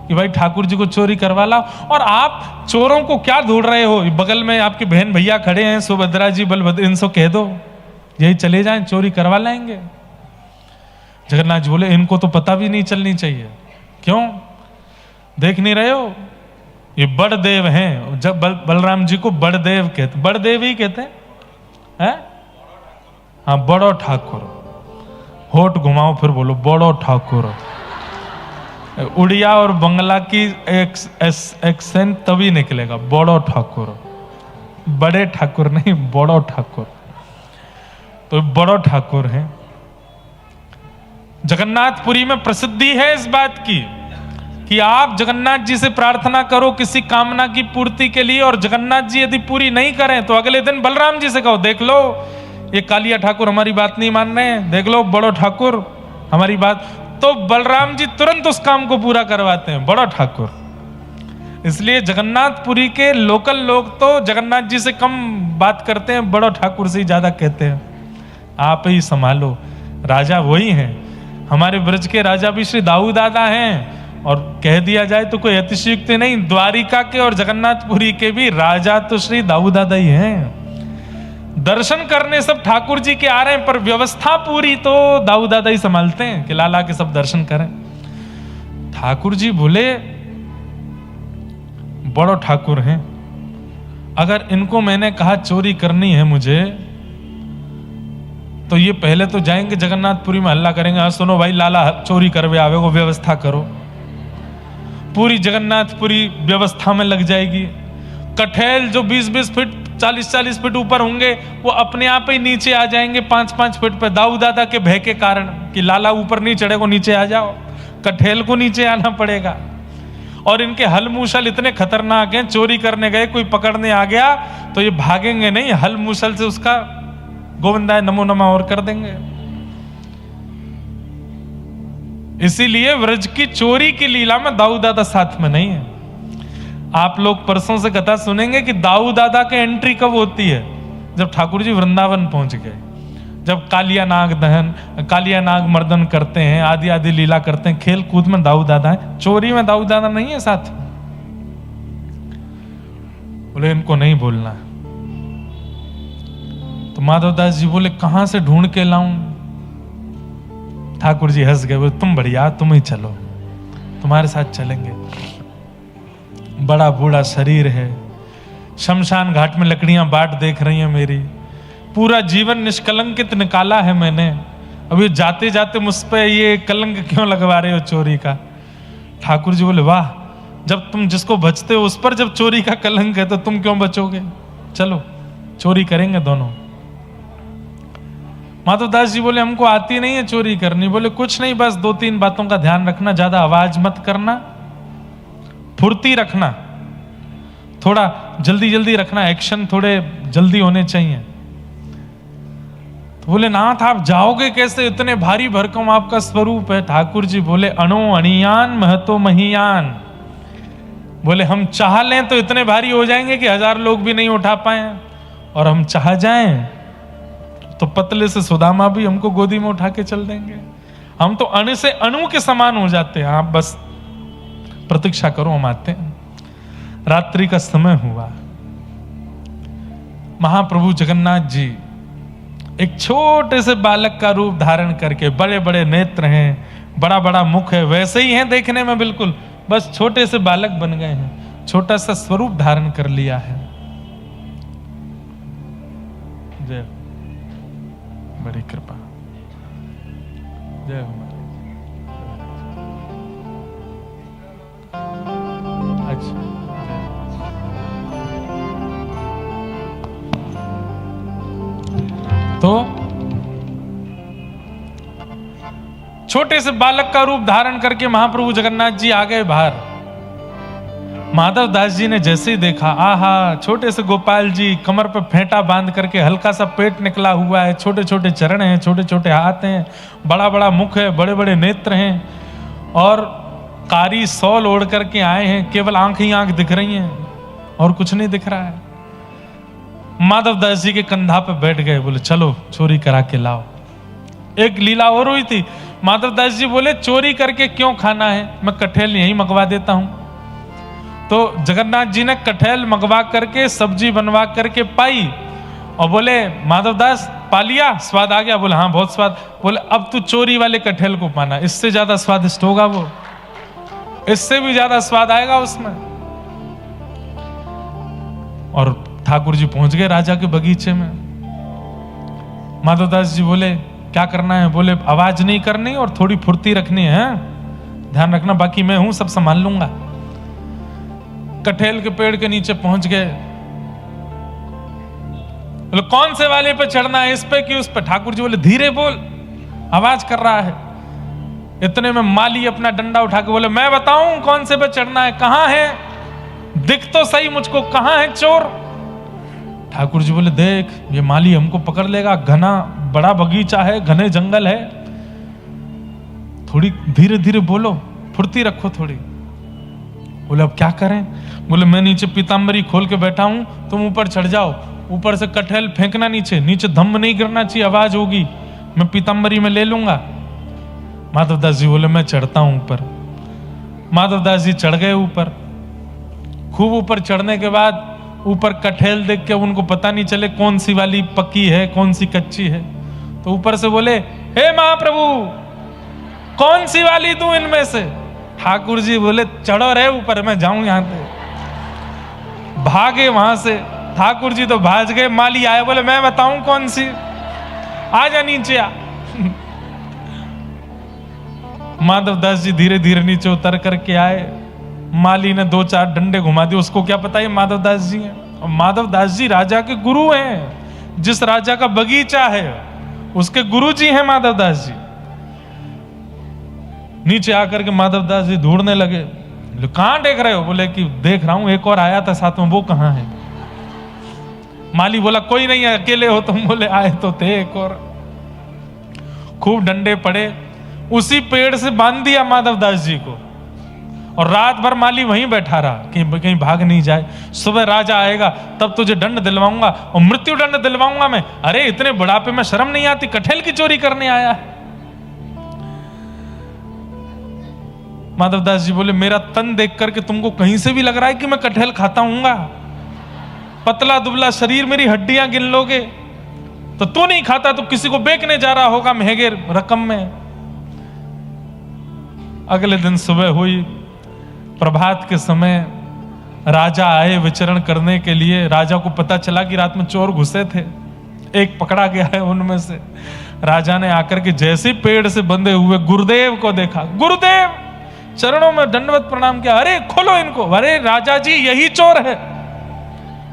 कि भाई ठाकुर जी को चोरी करवा लाओ। और आप चोरों को क्या ढूंढ रहे हो? बगल में आपके बहन भैया खड़े हैं, सुभद्रा जी, बलभद्र, इनसे कह दो यही चले जाएं, चोरी करवा लाएंगे। जगन्नाथ जी बोले इनको तो पता भी नहीं चलनी चाहिए। क्यों? देख नहीं रहे हो ये बड़ देव हैं? जब बलराम जी को बड़ देव कहते, बड़ देव ही कहते हैं? हाँ, बड़ो ठाकुर। होठ घुमाओ फिर बोलो बड़ो ठाकुर। उड़िया और बंगला की एक्सेंट तभी निकलेगा, बड़ो ठाकुर, बड़े ठाकुर नहीं, बड़ो ठाकुर। तो बड़ो ठाकुर हैं। जगन्नाथपुरी में प्रसिद्धि है इस बात की कि आप जगन्नाथ जी से प्रार्थना करो किसी कामना की पूर्ति के लिए, और जगन्नाथ जी यदि पूरी नहीं करें तो अगले दिन बलराम जी से कहो देख लो ये कालिया ठाकुर हमारी बात नहीं मान रहे हैं, देख लो बड़ो ठाकुर हमारी बात। तो बलराम जी तुरंत उस काम को पूरा करवाते हैं, बड़ो ठाकुर। इसलिए जगन्नाथपुरी के लोकल लोग तो जगन्नाथ जी से कम बात करते हैं, बड़ो ठाकुर से ही ज्यादा कहते हैं। आप ही संभालो, राजा वही हैं। हमारे ब्रज के राजा भी श्री दाऊ दादा हैं, और कह दिया जाए तो कोई अतिशयोक्ति नहीं, द्वारिका के और जगन्नाथपुरी के भी राजा तो श्री दाऊ दादा ही हैं। दर्शन करने सब ठाकुर जी के आ रहे हैं, पर व्यवस्था पूरी तो दाऊ दादा ही संभालते हैं कि लाला के सब दर्शन करें। ठाकुर जी बोले बड़ो ठाकुर हैं, अगर इनको मैंने कहा चोरी करनी है मुझे, तो ये पहले तो जाएंगे जगन्नाथपुरी में हल्ला करेंगे, हाँ सुनो भाई लाला चोरी करवे आवे को व्यवस्था करो। पूरी जगन्नाथपुरी व्यवस्था में लग जाएगी। कठेल जो 20-20 फीट 40-40 फीट ऊपर होंगे वो अपने आप ही नीचे आ जाएंगे 5-5 फीट पे, दाऊ दादा के भय के कारण कि लाला ऊपर नहीं चढ़े को नीचे आ जाओ। कठेल को नीचे आना पड़ेगा। और इनके हल मूसल इतने खतरनाक हैं, चोरी करने गए कोई पकड़ने आ गया तो ये भागेंगे नहीं, हल मूसल से उसका गोविंदाय नमो नमः और कर देंगे। इसीलिए व्रज की चोरी की लीला में दाऊ दादा साथ में नहीं है। आप लोग परसों से कथा सुनेंगे कि दाऊ दादा के एंट्री कब होती है, जब ठाकुर जी वृंदावन पहुंच गए, जब कालिया नाग दहन कालिया नाग मर्दन करते हैं, आदि आदि लीला करते हैं, खेल कूद में दाऊ दादा है, चोरी में दाऊ दादा नहीं है साथ। बोले इनको नहीं बोलना। तो माधवदास जी बोले कहां से ढूंढ के लाऊं। ठाकुर जी हंस गए, बोले तुम बढ़िया, तुम ही चलो, तुम्हारे साथ चलेंगे। बड़ा बूढ़ा शरीर है, शमशान घाट में लकड़ियां बाट देख रही हैं मेरी, पूरा जीवन निष्कलंकित निकाला है मैंने, अभी जाते जाते मुझ पे ये कलंक क्यों लगवा रहे हो चोरी का। ठाकुर जी बोले वाह, जब तुम जिसको बचते हो उस पर जब चोरी का कलंक है तो तुम क्यों बचोगे, चलो चोरी करेंगे दोनों। माधवदास जी बोले हमको आती नहीं है चोरी करनी। बोले कुछ नहीं, बस 2-3 बातों का ध्यान रखना, ज्यादा आवाज मत करना, फुर्ती रखना, थोड़ा जल्दी जल्दी रखना, एक्शन थोड़े जल्दी होने चाहिए। तो बोले नाथ आप जाओगे कैसे, इतने भारी भरकम आपका स्वरूप है। ठाकुर जी बोले अणो अणियान महतो महियान। बोले हम चाह लें तो इतने भारी हो जाएंगे कि 1000 लोग भी नहीं उठा पाए, और हम चाह जाएं तो पतले से सुदामा भी हमको गोदी में उठा के चल देंगे। हम तो अणु से अणु के समान हो जाते हैं। आप बस प्रतीक्षा करो, हम आते हैं। रात्रि का समय हुआ, महाप्रभु जगन्नाथ जी एक छोटे से बालक का रूप धारण करके, बड़े बड़े नेत्र हैं, बड़ा बड़ा मुख है, वैसे ही हैं देखने में बिल्कुल, बस छोटे से बालक बन गए हैं, छोटा सा स्वरूप धारण कर लिया है। जय बड़ी कृपा, जय हो। अच्छा तो छोटे से बालक का रूप धारण करके महाप्रभु जगन्नाथ जी आ गए बाहर। माधव दास जी ने जैसे ही देखा, आहा छोटे से गोपाल जी कमर पर फेंटा बांध करके, हल्का सा पेट निकला हुआ है, छोटे छोटे चरण हैं, छोटे छोटे हाथ हैं, बड़ा बड़ा मुख है, बड़े बड़े नेत्र हैं, और कारी सौल ओढ़ करके आए हैं, केवल आंख ही आंख दिख रही हैं और कुछ नहीं दिख रहा है। माधव दास जी के कंधा पे बैठ गए, बोले चलो चोरी करा के लाओ। एक लीला और हुई थी, माधव दास जी बोले चोरी करके क्यों खाना है, मैं कठेल यहीं मंगवा देता हूं। तो जगन्नाथ जी ने कठेल मंगवा करके सब्जी बनवा करके पाई, और बोले माधवदास पा लिया, स्वाद आ गया। बोले हाँ बहुत स्वाद। बोले अब तू चोरी वाले कठेल को पाना, इससे ज्यादा स्वादिष्ट होगा वो, इससे भी ज्यादा स्वाद आएगा उसमें। और ठाकुर जी पहुंच गए राजा के बगीचे में। माधवदास जी बोले क्या करना है, बोले आवाज नहीं करनी और थोड़ी फुर्ती रखनी है, ध्यान रखना, बाकी मैं हूं सब संभाल लूंगा। कठेल के पेड़ के नीचे पहुंच गए। बोले कौन से वाले पे चढ़ना है, इस पे कि उस पे। ठाकुर जी बोले धीरे बोल, आवाज कर रहा है। इतने में माली अपना डंडा उठा के बोले मैं बताऊं कौन से पे चढ़ना है, कहां है, दिख तो सही मुझको, कहां है चोर। ठाकुर जी बोले देख ये माली हमको पकड़ लेगा, घना बड़ा बगीचा है, घने जंगल है, थोड़ी धीरे धीरे बोलो, फुर्ती रखो थोड़ी। बोले अब क्या करें? बोले मैं नीचे पीताम्बरी खोल के बैठा हूं, तुम ऊपर चढ़ जाओ, ऊपर से कटहल फेंकना नीचे, नीचे धम्म नहीं गिरना चाहिए, आवाज होगी, मैं पीताम्बरी में ले लूंगा। माधवदास जी बोले मैं चढ़ता हूं ऊपर। माधवदास जी चढ़ गए ऊपर। खूब ऊपर चढ़ने के बाद ऊपर कटहल देख के उनको पता नहीं चले कौन सी वाली पक्की है कौन सी कच्ची है, तो ऊपर से बोले हे महाप्रभु कौन सी वाली दूं इनमें से? ठाकुर जी बोले चढ़ो रे ऊपर, मैं जाऊं यहां से। भागे वहां से, ठाकुर जी तो भाग गए। माली आए, बोले मैं बताऊं कौन सी, आ जा नीचे आ। माधवदास जी धीरे धीरे नीचे उतर करके आए। माली ने 2-4 डंडे घुमा दिए, उसको क्या पता ये माधवदास जी हैं। और माधवदास जी राजा के गुरु हैं, जिस राजा का बगीचा है उसके गुरु जी हैं माधवदास जी। नीचे आकर के माधवदास जी ढूंढने लगे। कहां देख रहे हो? बोले कि देख रहा हूं एक और आया था साथ में, वो कहां है? माली बोला कोई नहीं है, अकेले हो तुम? बोले आए तो थे एक और। खूब डंडे पड़े, उसी पेड़ से बांध दिया माधवदास जी को, और रात भर माली वहीं बैठा रहा कि कहीं भाग नहीं जाए। सुबह राजा आएगा तब तुझे दंड दिलवाऊंगा, और मृत्यु दंड दिलवाऊंगा मैं। अरे इतने बुढ़ापे में शर्म नहीं आती, कटहल की चोरी करने आया है। माधवदास जी बोले मेरा तन देख करके तुमको कहीं से भी लग रहा है कि मैं कटहल खाता हूंगा? पतला दुबला शरीर, मेरी हड्डियां गिन लोगे तो तू नहीं खाता तो किसी को बेचने जा रहा होगा महंगे रकम में। अगले दिन सुबह हुई, प्रभात के समय राजा आए विचरण करने के लिए। राजा को पता चला कि रात में चोर घुसे थे, एक पकड़ा गया है उनमें से। राजा ने आकर के जैसे पेड़ से बंधे हुए गुरुदेव को देखा, गुरुदेव चरणों में दंडवत प्रणाम किया। अरे खोलो इनको। अरे राजा जी यही चोर है।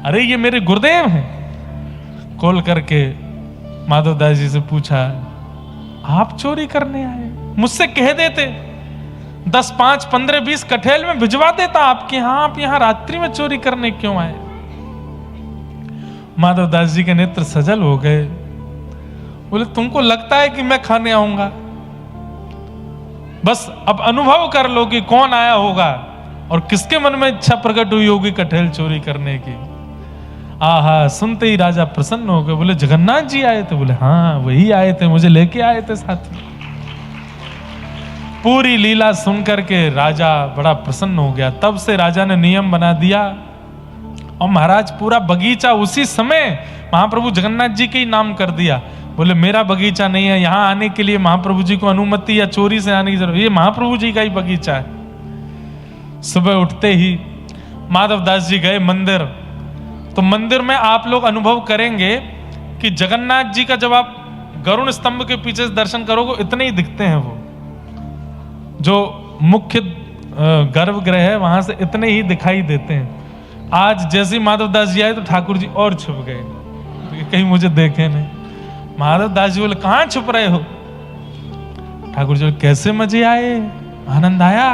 अरे ये मेरे गुरुदेव हैं। खोल करके माधवदास जी से पूछा आप चोरी करने आए? मुझसे कह देते 10, 5, 15, 20 कटहल में भिजवा देता आपके यहां, आप यहां रात्रि में चोरी करने क्यों आए? माधवदास जी के नेत्र सजल हो गए। बोले तुमको लगता है कि मैं खाने आऊंगा? बस अब अनुभव कर लो कि कौन आया होगा और किसके मन में इच्छा प्रकट हुई होगी कटहल चोरी करने की। आहा, सुनते ही राजा प्रसन्न हो गए। बोले जगन्नाथ जी आए थे? बोले हाँ वही आए थे, मुझे लेके आए थे साथ में। पूरी लीला सुनकर के राजा बड़ा प्रसन्न हो गया। तब से राजा ने नियम बना दिया, और महाराज पूरा बगीचा उसी समय महाप्रभु जगन्नाथ जी के ही नाम कर दिया। बोले मेरा बगीचा नहीं है, यहां आने के लिए महाप्रभु जी को अनुमति या चोरी से आने की जरूरत, ये महाप्रभु जी का ही बगीचा है। सुबह उठते ही माधवदास जी गए मंदिर। तो मंदिर में आप लोग अनुभव करेंगे कि जगन्नाथ जी का जब आप गरुड़ स्तंभ के पीछे से दर्शन करोगे इतने ही दिखते हैं। वो जो मुख्य गर्भगृह है वहां से इतने ही दिखाई देते हैं। आज जैसे माधवदास जी आए तो ठाकुर जी और छुप गए, तो कहीं मुझे देखे नहीं। माधवदास जी बोले कहां छुप रहे हो? ठाकुर जी बोले कैसे मजे आए, आनंद आया?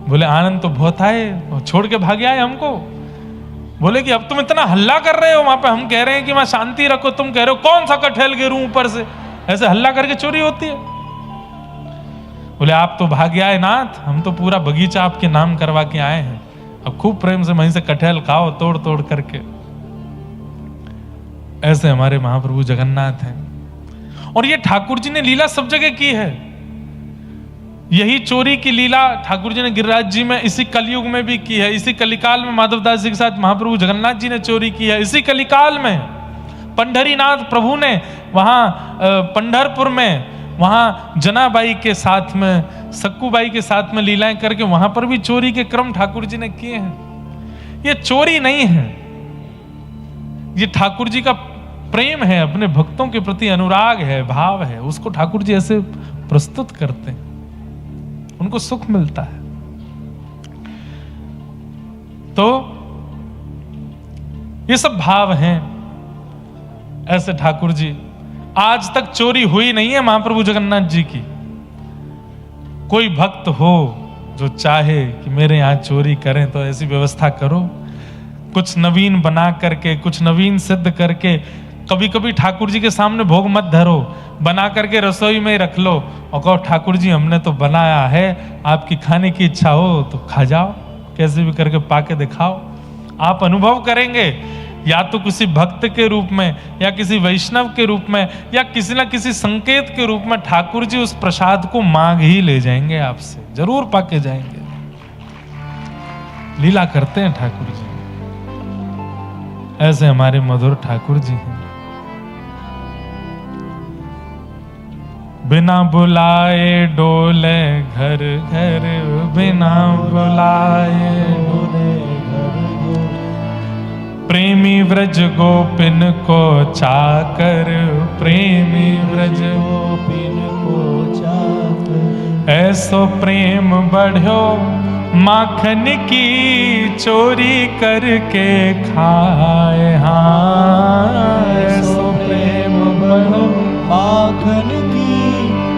बोले आनंद तो बहुत आए, छोड़ के भागे आए हमको। बोले कि अब तुम इतना हल्ला कर रहे हो, वहां पे हम कह रहे हैं कि वहां शांति रखो, तुम कह रहे हो कौन सा कटहल गिरूं ऊपर से, ऐसे हल्ला करके चोरी होती है। बोले आप तो भागे आए नाथ, हम तो पूरा बगीचा आपके नाम करवा के आए हैं, अब खूब प्रेम से वहीं से कटहल खाओ तोड़ तोड़ करके। ऐसे हमारे महाप्रभु जगन्नाथ हैं। और ये ठाकुर जी ने लीला सब जगह की है। यही चोरी की लीला ठाकुर जी ने गिरिराज जी में इसी कलयुग में भी की है। इसी कलिकाल में माधवदास जी के साथ महाप्रभु जगन्नाथ जी ने चोरी की है। इसी कलिकाल में पंढरीनाथ प्रभु ने वहां पंढरपुर में वहां जनाबाई के साथ में, सक्कूबाई के साथ में लीलाएं करके वहां पर भी चोरी के क्रम ठाकुर जी ने किए हैं। ये चोरी नहीं है, ये ठाकुर जी का प्रेम है, अपने भक्तों के प्रति अनुराग है, भाव है, उसको ठाकुर जी ऐसे प्रस्तुत करते हैं, उनको सुख मिलता है। तो ये सब भाव हैं। ऐसे ठाकुर जी, आज तक चोरी हुई नहीं है महाप्रभु जगन्नाथ जी की। कोई भक्त हो जो चाहे कि मेरे यहां चोरी करें तो ऐसी व्यवस्था करो, कुछ नवीन बना करके, कुछ नवीन सिद्ध करके। कभी कभी ठाकुर जी के सामने भोग मत धरो, बना करके रसोई में ही रख लो और कहो ठाकुर जी हमने तो बनाया है, आपकी खाने की इच्छा हो तो खा जाओ, कैसे भी करके पाके दिखाओ। आप अनुभव करेंगे, या तो किसी भक्त के रूप में, या किसी वैष्णव के रूप में, या किसी ना किसी संकेत के रूप में ठाकुर जी उस प्रसाद को मांग ही ले जाएंगे आपसे, जरूर पाके जाएंगे। लीला करते हैं ठाकुर जी, ऐसे हमारे मधुर ठाकुर जी हैं। बिना बुलाए डोले घर घर, बिना बुलाए डोले घर घर, प्रेमी व्रज गोपिन को चाकर, प्रेमी व्रज गोपिन को चाकर, ऐसो प्रेम बढ़ो माखन की चोरी करके खाए। हाँ, ऐसो प्रेम बढ़ो माखन की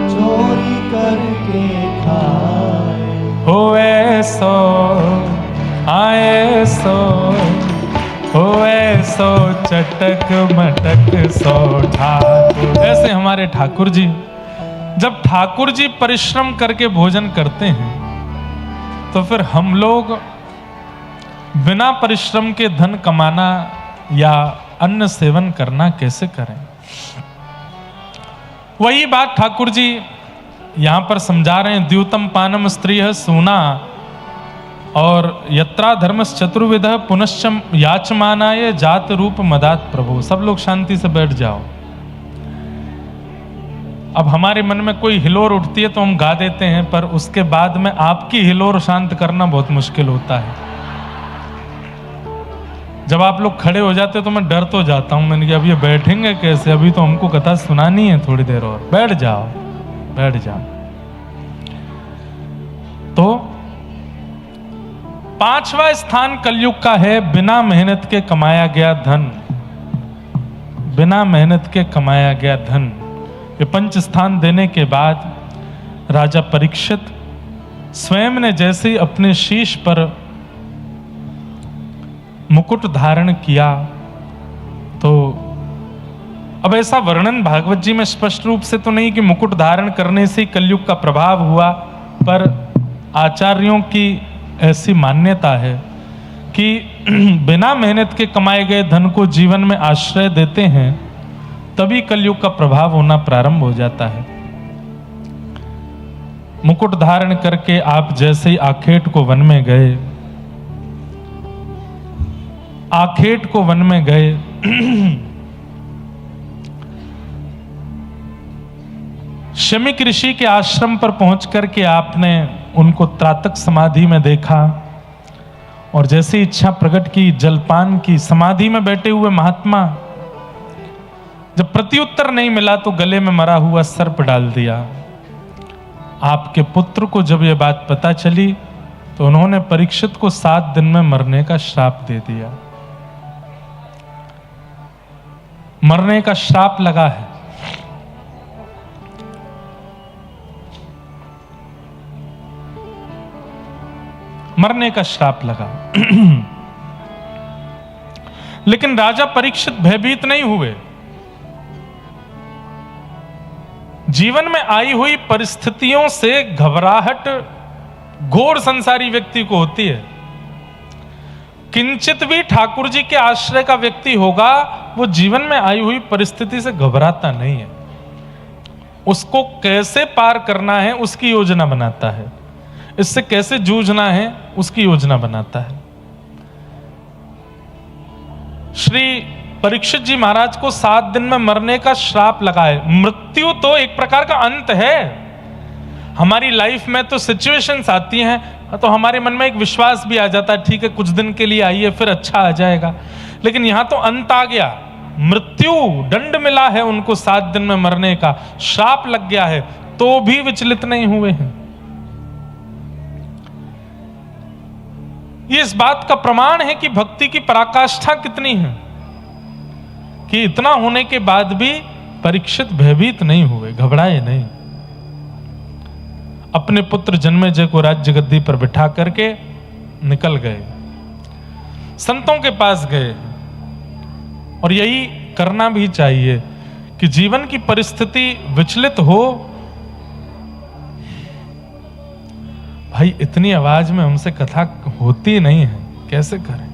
चोरी करके खाए। हो ऐसो आए सो, हो ऐसो चटक मटक सो ठाकुर। ऐसे हमारे ठाकुर जी, जब ठाकुर जी परिश्रम करके भोजन करते हैं तो फिर हम लोग बिना परिश्रम के धन कमाना या अन्न सेवन करना कैसे करें? वही बात ठाकुर जी यहां पर समझा रहे हैं। द्यूतम पानम स्त्रीः सूना, और यत्रा धर्मस् चतुर्विधः पुनश्च याचमानाय जात रूप मदात प्रभु। सब लोग शांति से बैठ जाओ। अब हमारे मन में कोई हिलोर उठती है तो हम गा देते हैं, पर उसके बाद में आपकी हिलोर शांत करना बहुत मुश्किल होता है। जब आप लोग खड़े हो जाते हो तो मैं डर तो जाता हूं, मैंने कहा अब ये बैठेंगे कैसे, अभी तो हमको कथा सुनानी है थोड़ी देर और। बैठ जाओ, बैठ जाओ। तो 5वां स्थान कलयुग का है बिना मेहनत के कमाया गया धन। बिना मेहनत के कमाया गया धन। ये 5 स्थान देने के बाद राजा परीक्षित स्वयं ने जैसे ही अपने शीश पर मुकुट धारण किया, तो अब ऐसा वर्णन भागवत जी में स्पष्ट रूप से तो नहीं कि मुकुट धारण करने से ही कलयुग का प्रभाव हुआ, पर आचार्यों की ऐसी मान्यता है कि बिना मेहनत के कमाए गए धन को जीवन में आश्रय देते हैं तभी कलयुग का प्रभाव होना प्रारंभ हो जाता है। मुकुट धारण करके आप जैसे ही आखेट को वन में गए, आखेट को वन में गए, शमीक ऋषि के आश्रम पर पहुंच करके आपने उनको त्रातक समाधि में देखा, और जैसे इच्छा प्रकट की जलपान की। समाधि में बैठे हुए महात्मा जब प्रत्युत्तर नहीं मिला तो गले में मरा हुआ सर्प डाल दिया। आपके पुत्र को जब यह बात पता चली तो उन्होंने परीक्षित को 7 दिन में मरने का श्राप दे दिया। मरने का श्राप लगा है। मरने का श्राप लगा। लेकिन राजा परीक्षित भयभीत नहीं हुए। जीवन में आई हुई परिस्थितियों से घबराहट घोर संसारी व्यक्ति को होती है। किंचित भी ठाकुर जी के आश्रय का व्यक्ति होगा, वो जीवन में आई हुई परिस्थिति से घबराता नहीं है। उसको कैसे पार करना है उसकी योजना बनाता है, इससे कैसे जूझना है उसकी योजना बनाता है। श्री परीक्षित जी महाराज को 7 दिन में मरने का श्राप लगा है। मृत्यु तो एक प्रकार का अंत है। हमारी लाइफ में तो सिचुएशंस आती हैं तो हमारे मन में एक विश्वास भी आ जाता है, ठीक है कुछ दिन के लिए आई है फिर अच्छा आ जाएगा। लेकिन यहां तो अंत आ गया, मृत्यु दंड मिला है उनको, 7 दिन में मरने का श्राप लग गया है, तो भी विचलित नहीं हुए हैं। ये इस बात का प्रमाण है कि भक्ति की पराकाष्ठा कितनी है, कि इतना होने के बाद भी परीक्षित भयभीत नहीं हुए, घबराए नहीं। अपने पुत्र जन्मेजय को राज्य गद्दी पर बिठा करके निकल गए। संतों के पास गए, और यही करना भी चाहिए कि जीवन की परिस्थिति विचलित हो, भाई इतनी आवाज में हमसे कथा होती नहीं है, कैसे करें?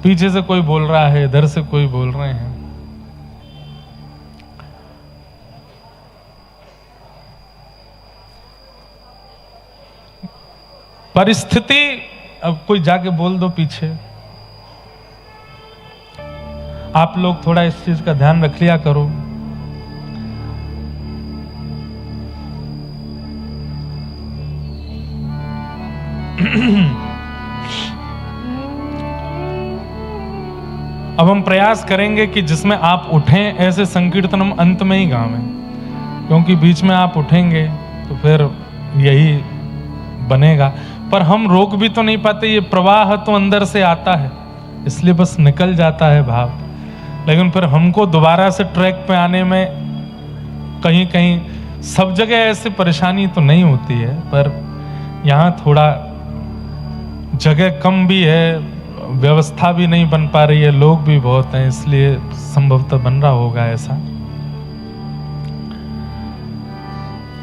पीछे से कोई बोल रहा है, इधर से कोई बोल रहे हैं। परिस्थिति, अब कोई जाके बोल दो पीछे। आप लोग थोड़ा इस चीज का ध्यान रख लिया करो। अब हम प्रयास करेंगे कि जिसमें आप उठें ऐसे संकीर्तन हम अंत में ही गावें, क्योंकि बीच में आप उठेंगे तो फिर यही बनेगा। पर हम रोक भी तो नहीं पाते, ये प्रवाह तो अंदर से आता है, इसलिए बस निकल जाता है भाव। लेकिन फिर हमको दोबारा से ट्रैक पे आने में कहीं कहीं, सब जगह ऐसे परेशानी तो नहीं होती है, पर यहाँ थोड़ा जगह कम भी है, व्यवस्था भी नहीं बन पा रही है, लोग भी बहुत हैं, इसलिए संभवतः बन रहा होगा ऐसा।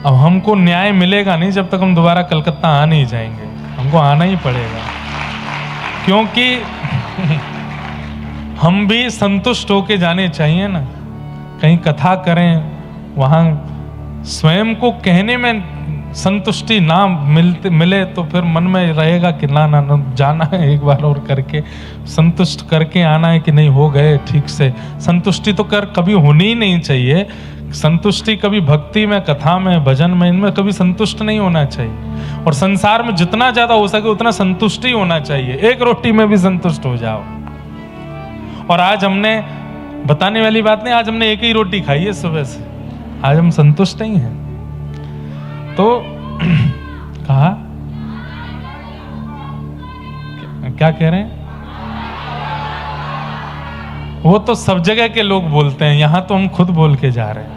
अब हमको न्याय मिलेगा नहीं जब तक हम दोबारा कलकत्ता आ नहीं जाएंगे, हमको आना ही पड़ेगा, क्योंकि हम भी संतुष्ट होके जाने चाहिए ना। कहीं कथा करें, वहां स्वयं को कहने में संतुष्टि ना मिले तो फिर मन में रहेगा कि ना ना ना जाना है एक बार और करके, संतुष्ट करके आना है कि नहीं हो गए ठीक से। संतुष्टि तो कभी होनी ही नहीं चाहिए। संतुष्टि कभी भक्ति में, कथा में, भजन में, इनमें कभी संतुष्ट नहीं होना चाहिए। और संसार में जितना ज्यादा हो सके उतना संतुष्टि होना चाहिए। एक रोटी में भी संतुष्ट हो जाओ। और आज हमने, बताने वाली बात नहीं, आज हमने एक ही रोटी खाई है सुबह से, आज हम संतुष्ट नहीं हैं। तो कहा क्या कह रहे हैं? वो तो सब जगह के लोग बोलते हैं, यहां तो हम खुद बोल के जा रहे हैं।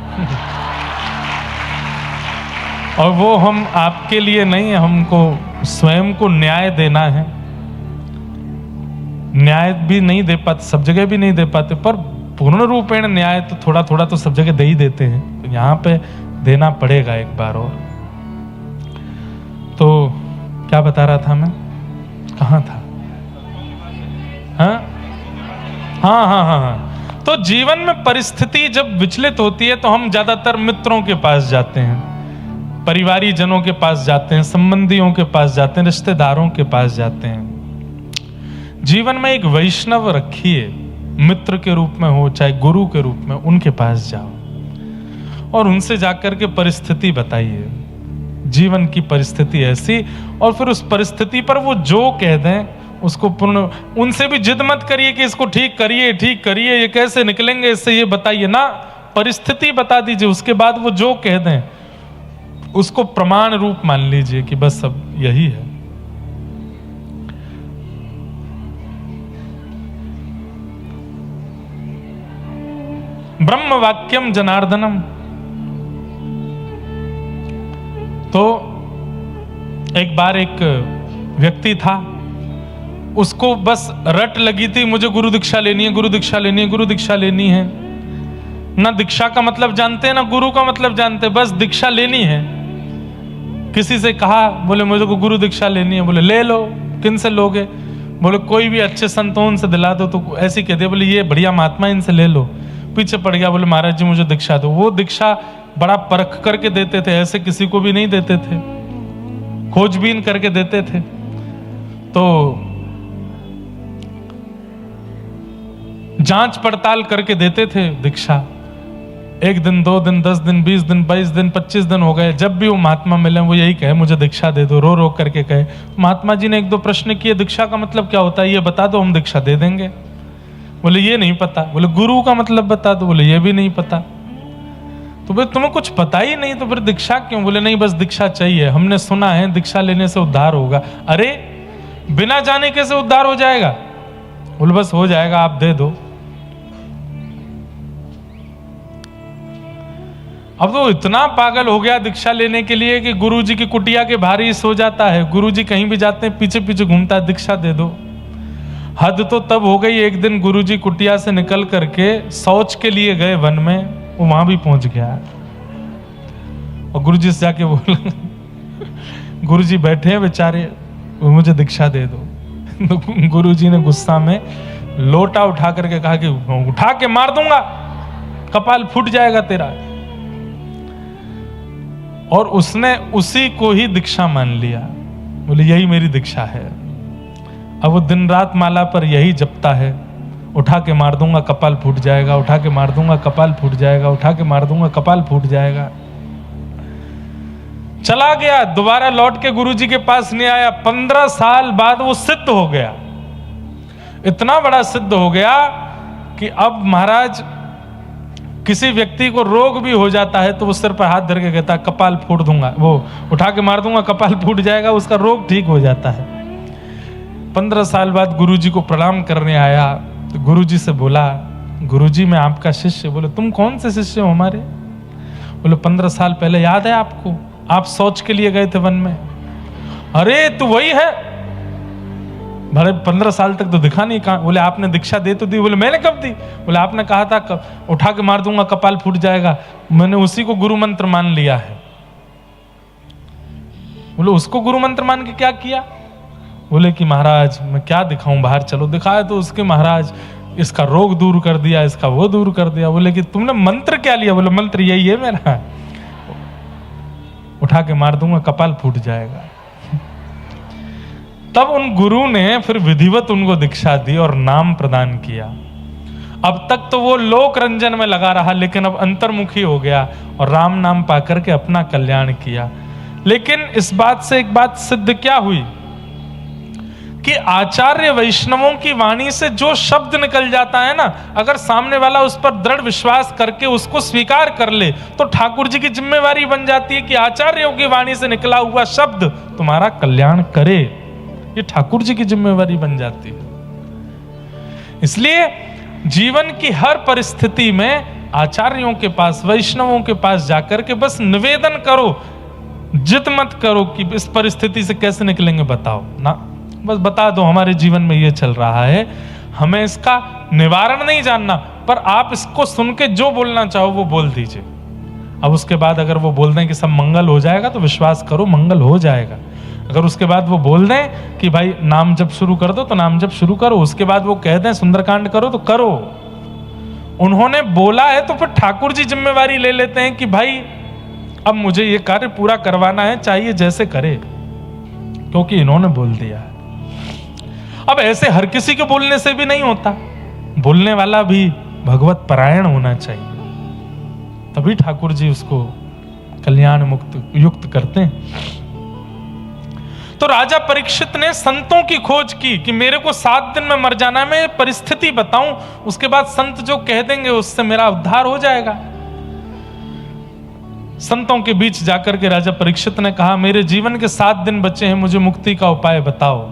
और वो हम आपके लिए नहीं, हमको स्वयं को न्याय देना है। न्याय भी नहीं दे पाते, सब जगह भी नहीं दे पाते, पर पूर्ण रूपेण न्याय तो थोड़ा थोड़ा तो सब जगह दे ही देते हैं, तो यहाँ पे देना पड़ेगा एक बार और। तो क्या बता रहा था मैं, कहाँ था? हाँ। तो जीवन में परिस्थिति जब विचलित होती है तो हम ज्यादातर मित्रों के पास जाते हैं, परिवारी जनों के पास जाते हैं, संबंधियों के पास जाते हैं, रिश्तेदारों के पास जाते हैं। जीवन में एक वैष्णव रखिए, मित्र के रूप में हो चाहे गुरु के रूप में, उनके पास जाओ और उनसे जाकर के परिस्थिति बताइए, जीवन की परिस्थिति ऐसी, और फिर उस परिस्थिति पर वो जो कह दें उसको पूर्ण, उनसे भी जिद मत करिए कि इसको ठीक करिए, ये कैसे निकलेंगे इससे, ये बताइए ना, परिस्थिति बता दीजिए। उसके बाद वो जो कह दें उसको प्रमाण रूप मान लीजिए कि बस अब यही है। ब्रह्म वाक्यम जनार्दनम। तो एक बार एक व्यक्ति था, उसको बस रट लगी थी, मुझे गुरु दीक्षा लेनी है, गुरु दीक्षा लेनी है, गुरु दीक्षा लेनी है। ना दीक्षा का मतलब जानते हैं ना गुरु का मतलब जानते, बस दीक्षा लेनी है। किसी से कहा, बोले मुझे को गुरु दीक्षा लेनी है, बोले ले लो। किन से लोगे? बोले कोई भी अच्छे संतों से दिला दो। तो ऐसी कह दिया, बोले ये बढ़िया महात्मा, इनसे ले लो। पीछे पड़ गया, बोले महाराज जी मुझे दीक्षा दो। वो दीक्षा बड़ा परख करके देते थे, ऐसे किसी को भी नहीं देते थे, खोजबीन करके देते थे। तो जांच पड़ताल करके देते थे दीक्षा। 1 दिन, 2 दिन, 10 दिन, 20 दिन, 22 दिन, 25 दिन हो गए। जब भी वो महात्मा मिले वो यही कहे मुझे दीक्षा दे दो, रो रो करके कहे। महात्मा जी ने 1-2 प्रश्न किए, दीक्षा का मतलब क्या होता है ये बता दो, हम दीक्षा दे देंगे। बोले ये नहीं पता। बोले गुरु का मतलब बता दो। बोले ये भी नहीं पता। तो बोले तुम्हें कुछ पता ही नहीं तो फिर दीक्षा क्यों? बोले नहीं बस दीक्षा चाहिए, हमने सुना है दीक्षा लेने से उद्धार होगा। अरे बिना जाने कैसे उद्धार हो जाएगा? बोले बस हो जाएगा, आप दे दो। अब तो इतना पागल हो गया दीक्षा लेने के लिए कि गुरुजी की कुटिया के बाहर ही सो जाता है। गुरुजी कहीं भी जाते हैं पीछे पीछे घूमता है, दीक्षा दे दो। हद तो तब हो गई, एक दिन गुरुजी कुटिया से निकल करके शौच के लिए गए वन में, वो वहां भी पहुंच गया और गुरुजी से जाके बोला, गुरुजी बैठे हैं बेचारे, मुझे दीक्षा दे दो। तो गुरुजी ने गुस्सा में लोटा उठा करके कहा कि उठा के मार दूंगा, कपाल फूट जाएगा तेरा। और उसने उसी को ही दीक्षा मान लिया, बोले यही मेरी दीक्षा है। अब वो दिन रात माला पर यही जपता है, उठा के मार दूंगा कपाल फूट जाएगा, उठा के मार दूंगा कपाल फूट जाएगा, उठा के मार दूंगा कपाल फूट जाएगा। चला गया, दोबारा लौट के गुरुजी के पास नहीं आया। 15 साल बाद वो सिद्ध हो गया, इतना बड़ा सिद्ध हो गया कि अब महाराज किसी व्यक्ति को रोग भी हो जाता है तो वो सिर पर हाथ धर के कहता है कपाल फूट दूंगा, वो उठा के मार दूंगा कपाल फूट जाएगा, उसका रोग ठीक हो जाता है। 15 साल बाद गुरुजी को प्रणाम करने आया तो गुरुजी से बोला, गुरुजी मैं आपका शिष्य। बोले तुम कौन से शिष्य हो हमारे? बोले 15 साल पहले याद है आपको, आप शौच के लिए गए थे वन में। अरे तू वही है? भले 15 साल तक तो दिखा नहीं। कहा? बोले आपने दीक्षा दे तो दी। बोले मैंने कब दी? बोले आपने कहा था उठा के मार दूंगा कपाल फूट जाएगा, मैंने उसी को गुरु मंत्र मान लिया है। बोले उसको गुरु मंत्र मान के क्या किया? बोले कि महाराज मैं क्या दिखाऊं, बाहर चलो। दिखाया तो उसके महाराज इसका रोग दूर कर दिया, इसका वो दूर कर दिया। बोले कि तुमने मंत्र क्या लिया? बोले मंत्र यही है मेरा, उठा के मार दूंगा कपाल फूट जाएगा। तब उन गुरु ने फिर विधिवत उनको दीक्षा दी और नाम प्रदान किया। अब तक तो वो लोक रंजन में लगा रहा, लेकिन अब अंतर्मुखी हो गया और राम नाम पाकर के अपना कल्याण किया। लेकिन इस बात से एक बात सिद्ध क्या हुई कि आचार्य वैष्णवों की वाणी से जो शब्द निकल जाता है ना, अगर सामने वाला उस पर दृढ़ विश्वास करके उसको स्वीकार कर ले तो ठाकुर जी की जिम्मेवारी बन जाती है कि आचार्यों की वाणी से निकला हुआ शब्द तुम्हारा कल्याण करे। ये ठाकुर जी की जिम्मेवारी बन जाती है। इसलिए जीवन की हर परिस्थिति में आचार्यों के पास, वैष्णवों के पास जाकर के बस निवेदन करो, जिद मत करो कि इस परिस्थिति से कैसे निकलेंगे, बताओ ना, बस बता दो हमारे जीवन में ये चल रहा है, हमें इसका निवारण नहीं जानना, पर आप इसको सुन के जो बोलना चाहो वो बोल दीजिए। अब उसके बाद अगर वो बोल दें कि सब मंगल हो जाएगा तो विश्वास करो मंगल हो जाएगा। अगर उसके बाद वो बोल दें कि भाई नाम जप शुरू कर दो तो नाम जप शुरू करो। उसके बाद वो कह दें सुंदरकांड करो तो करो। उन्होंने बोला है तो फिर ठाकुर जी जिम्मेवारी ले लेते हैं कि भाई अब मुझे ये कार्य पूरा करवाना है, चाहिए जैसे करे, क्योंकि इन्होंने बोल दिया है। अब ऐसे हर किसी के बोलने से भी नहीं होता, बोलने वाला भी भगवत परायण होना चाहिए, तभी ठाकुर जी उसको कल्याण मुक्त युक्त करते हैं। तो राजा परीक्षित ने संतों की खोज की कि मेरे को 7 दिन में मर जाना है, मैं परिस्थिति बताऊं, उसके बाद संत जो कह देंगे उससे मेरा उद्धार हो जाएगा। संतों के बीच जाकर के राजा परीक्षित ने कहा मेरे जीवन के 7 दिन बचे हैं, मुझे मुक्ति का उपाय बताओ।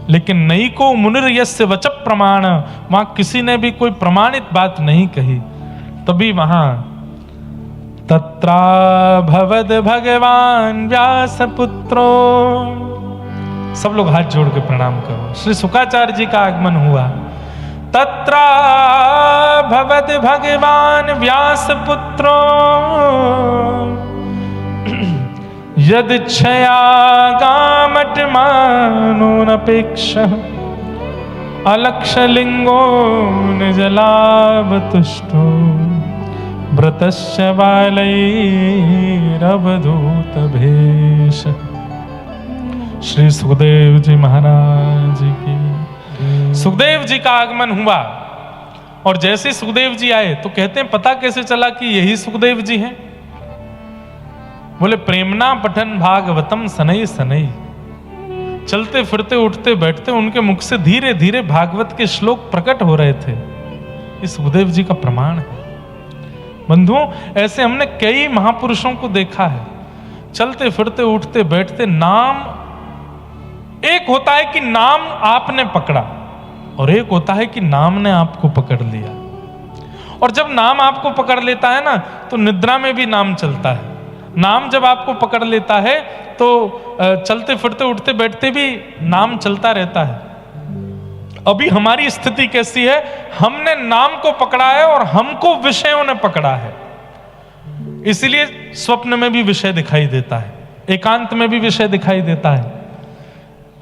लेकिन नई को मुनिर यस्य वचः प्रमाण, वहां किसी ने भी कोई प्रमाणित बात नहीं कही। तभी वहां तत्रा भवद भगवान व्यास पुत्रो, सब लोग हाथ जोड़ के प्रणाम करो, श्री शुकाचार्य जी का आगमन हुआ। तत्रा भवद भगवान व्यास पुत्रो यदिच्छया गामट मानोनपेक्ष अलक्षलिंगो निजलाभ तुष्टो व्रतस्य बालैरवधूत भेष। श्री सुखदेव जी महाराज की। सुखदेव जी का आगमन हुआ और जैसे सुखदेव जी आए तो कहते हैं पता कैसे चला कि यही सुखदेव जी हैं? बोले प्रेमना पठन भागवतम सनई सनई, चलते फिरते उठते बैठते उनके मुख से धीरे धीरे भागवत के श्लोक प्रकट हो रहे थे। ये सुखदेव जी का प्रमाण है। बंधुओं, ऐसे हमने कई महापुरुषों को देखा है, चलते फिरते उठते बैठते नाम, एक होता है कि नाम आपने पकड़ा और एक होता है कि नाम ने आपको पकड़ लिया। और जब नाम आपको पकड़ लेता है ना तो निद्रा में भी नाम चलता है। नाम जब आपको पकड़ लेता है तो चलते फिरते उठते बैठते भी नाम चलता रहता है। अभी हमारी स्थिति कैसी है, हमने नाम को पकड़ा है और हमको विषयों ने पकड़ा है, इसलिए स्वप्न में भी विषय दिखाई देता है, एकांत में भी विषय दिखाई देता है।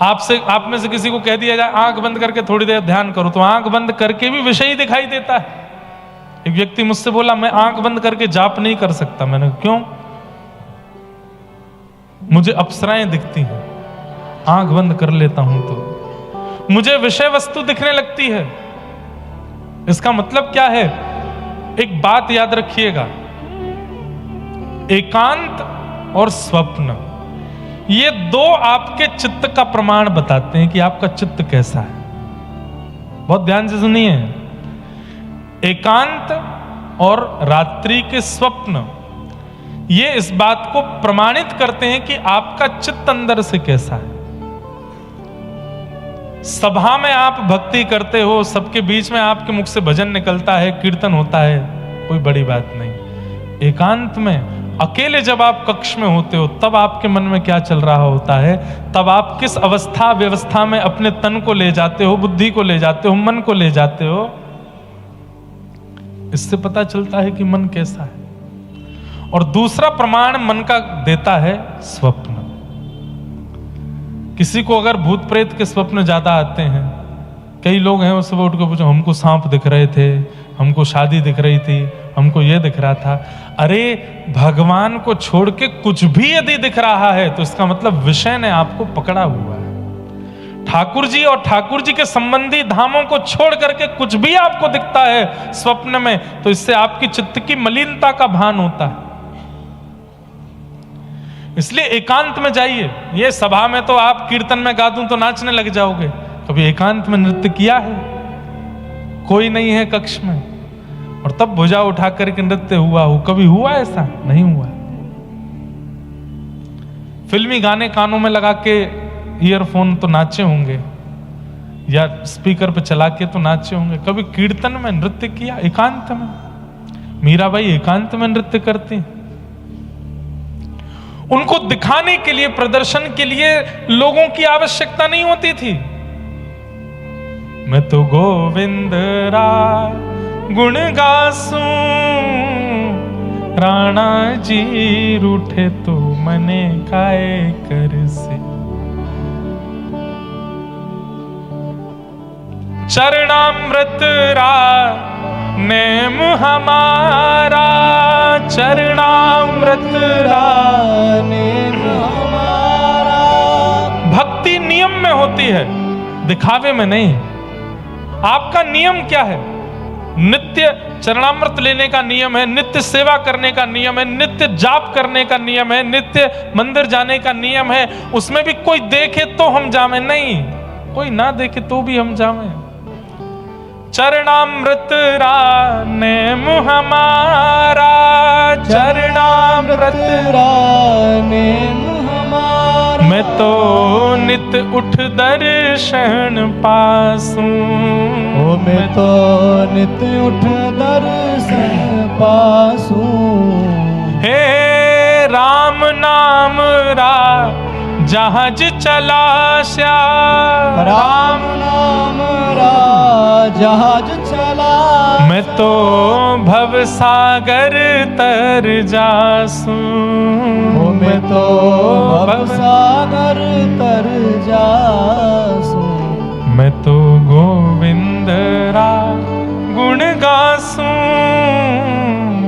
आप में से किसी को कह दिया जाए आंख बंद करके थोड़ी देर ध्यान करो, तो आंख बंद करके भी विषय ही दिखाई देता है। एक व्यक्ति मुझसे बोला मैं आंख बंद करके जाप नहीं कर सकता। मैंने क्यों? मुझे अप्सराएं दिखती हैं, आंख बंद कर लेता हूं तो मुझे विषय वस्तु दिखने लगती है। इसका मतलब क्या है? एक बात याद रखिएगा, एकांत और स्वप्न, ये दो आपके चित्त का प्रमाण बताते हैं कि आपका चित्त कैसा है। बहुत ध्यान से सुनिए, एकांत और रात्रि के स्वप्न ये इस बात को प्रमाणित करते हैं कि आपका चित्त अंदर से कैसा है। सभा में आप भक्ति करते हो, सबके बीच में आपके मुख से भजन निकलता है, कीर्तन होता है, कोई बड़ी बात नहीं। एकांत में अकेले जब आप कक्ष में होते हो तब आपके मन में क्या चल रहा होता है, तब आप किस अवस्था व्यवस्था में अपने तन को ले जाते हो, बुद्धि को ले जाते हो, मन को ले जाते हो, इससे पता चलता है कि मन कैसा है। और दूसरा प्रमाण मन का देता है स्वप्न। किसी को अगर भूत प्रेत के स्वप्न ज्यादा आते हैं, कई लोग हैं सुबह उठ के पूछो हमको सांप दिख रहे थे, हमको शादी दिख रही थी, हमको यह दिख रहा था। अरे भगवान को छोड़ के कुछ भी यदि दिख रहा है तो इसका मतलब विषय ने आपको पकड़ा हुआ है। ठाकुर जी और ठाकुर जी के संबंधी धामों को छोड़ करके कुछ भी आपको दिखता है स्वप्न में, तो इससे आपकी चित्त की मलिनता का भान होता है। इसलिए एकांत में जाइए। ये सभा में तो आप कीर्तन में गा दूं तो नाचने लग जाओगे, कभी एकांत में नृत्य किया है? कोई नहीं है कक्ष में और तब भुजा उठा करके नृत्य हुआ हो, कभी हुआ ऐसा? नहीं हुआ। फिल्मी गाने कानों में लगा के ईयरफोन तो नाचे होंगे, या स्पीकर पे चला के तो नाचे होंगे, कभी कीर्तन में नृत्य किया एकांत में? मीराबाई एकांत में नृत्य करती। उनको दिखाने के लिए, प्रदर्शन के लिए लोगों की आवश्यकता नहीं होती थी। मैं तो गोविंद रा गुण गासूं, राणा जी रूठे तो मने काय कर से। चरणामृत रा नेम हमारा, चरणामृत रा नेम हमारा। भक्ति नियम में होती है, दिखावे में नहीं। आपका नियम क्या है? नित्य चरणामृत लेने का नियम है, नित्य सेवा करने का नियम है, नित्य जाप करने का नियम है, नित्य मंदिर जाने का नियम है। उसमें भी कोई देखे तो हम जावे नहीं, कोई ना देखे तो भी हम जावे। चरणामृत रा नेम हमारा, चरणामृत रा नेम हमारा। मैं तो नित उठ दर्शन पासूं, ओ मैं तो नित उठ दर्शन पासूं। हे राम नाम रा जहाज चला श्याम, राम नाम रा जहाज चला। मैं तो भव सागर तर जासूं, ओ मैं तो भव सागर तर जासूं। मैं तो गोविंद रा गुण गासूं,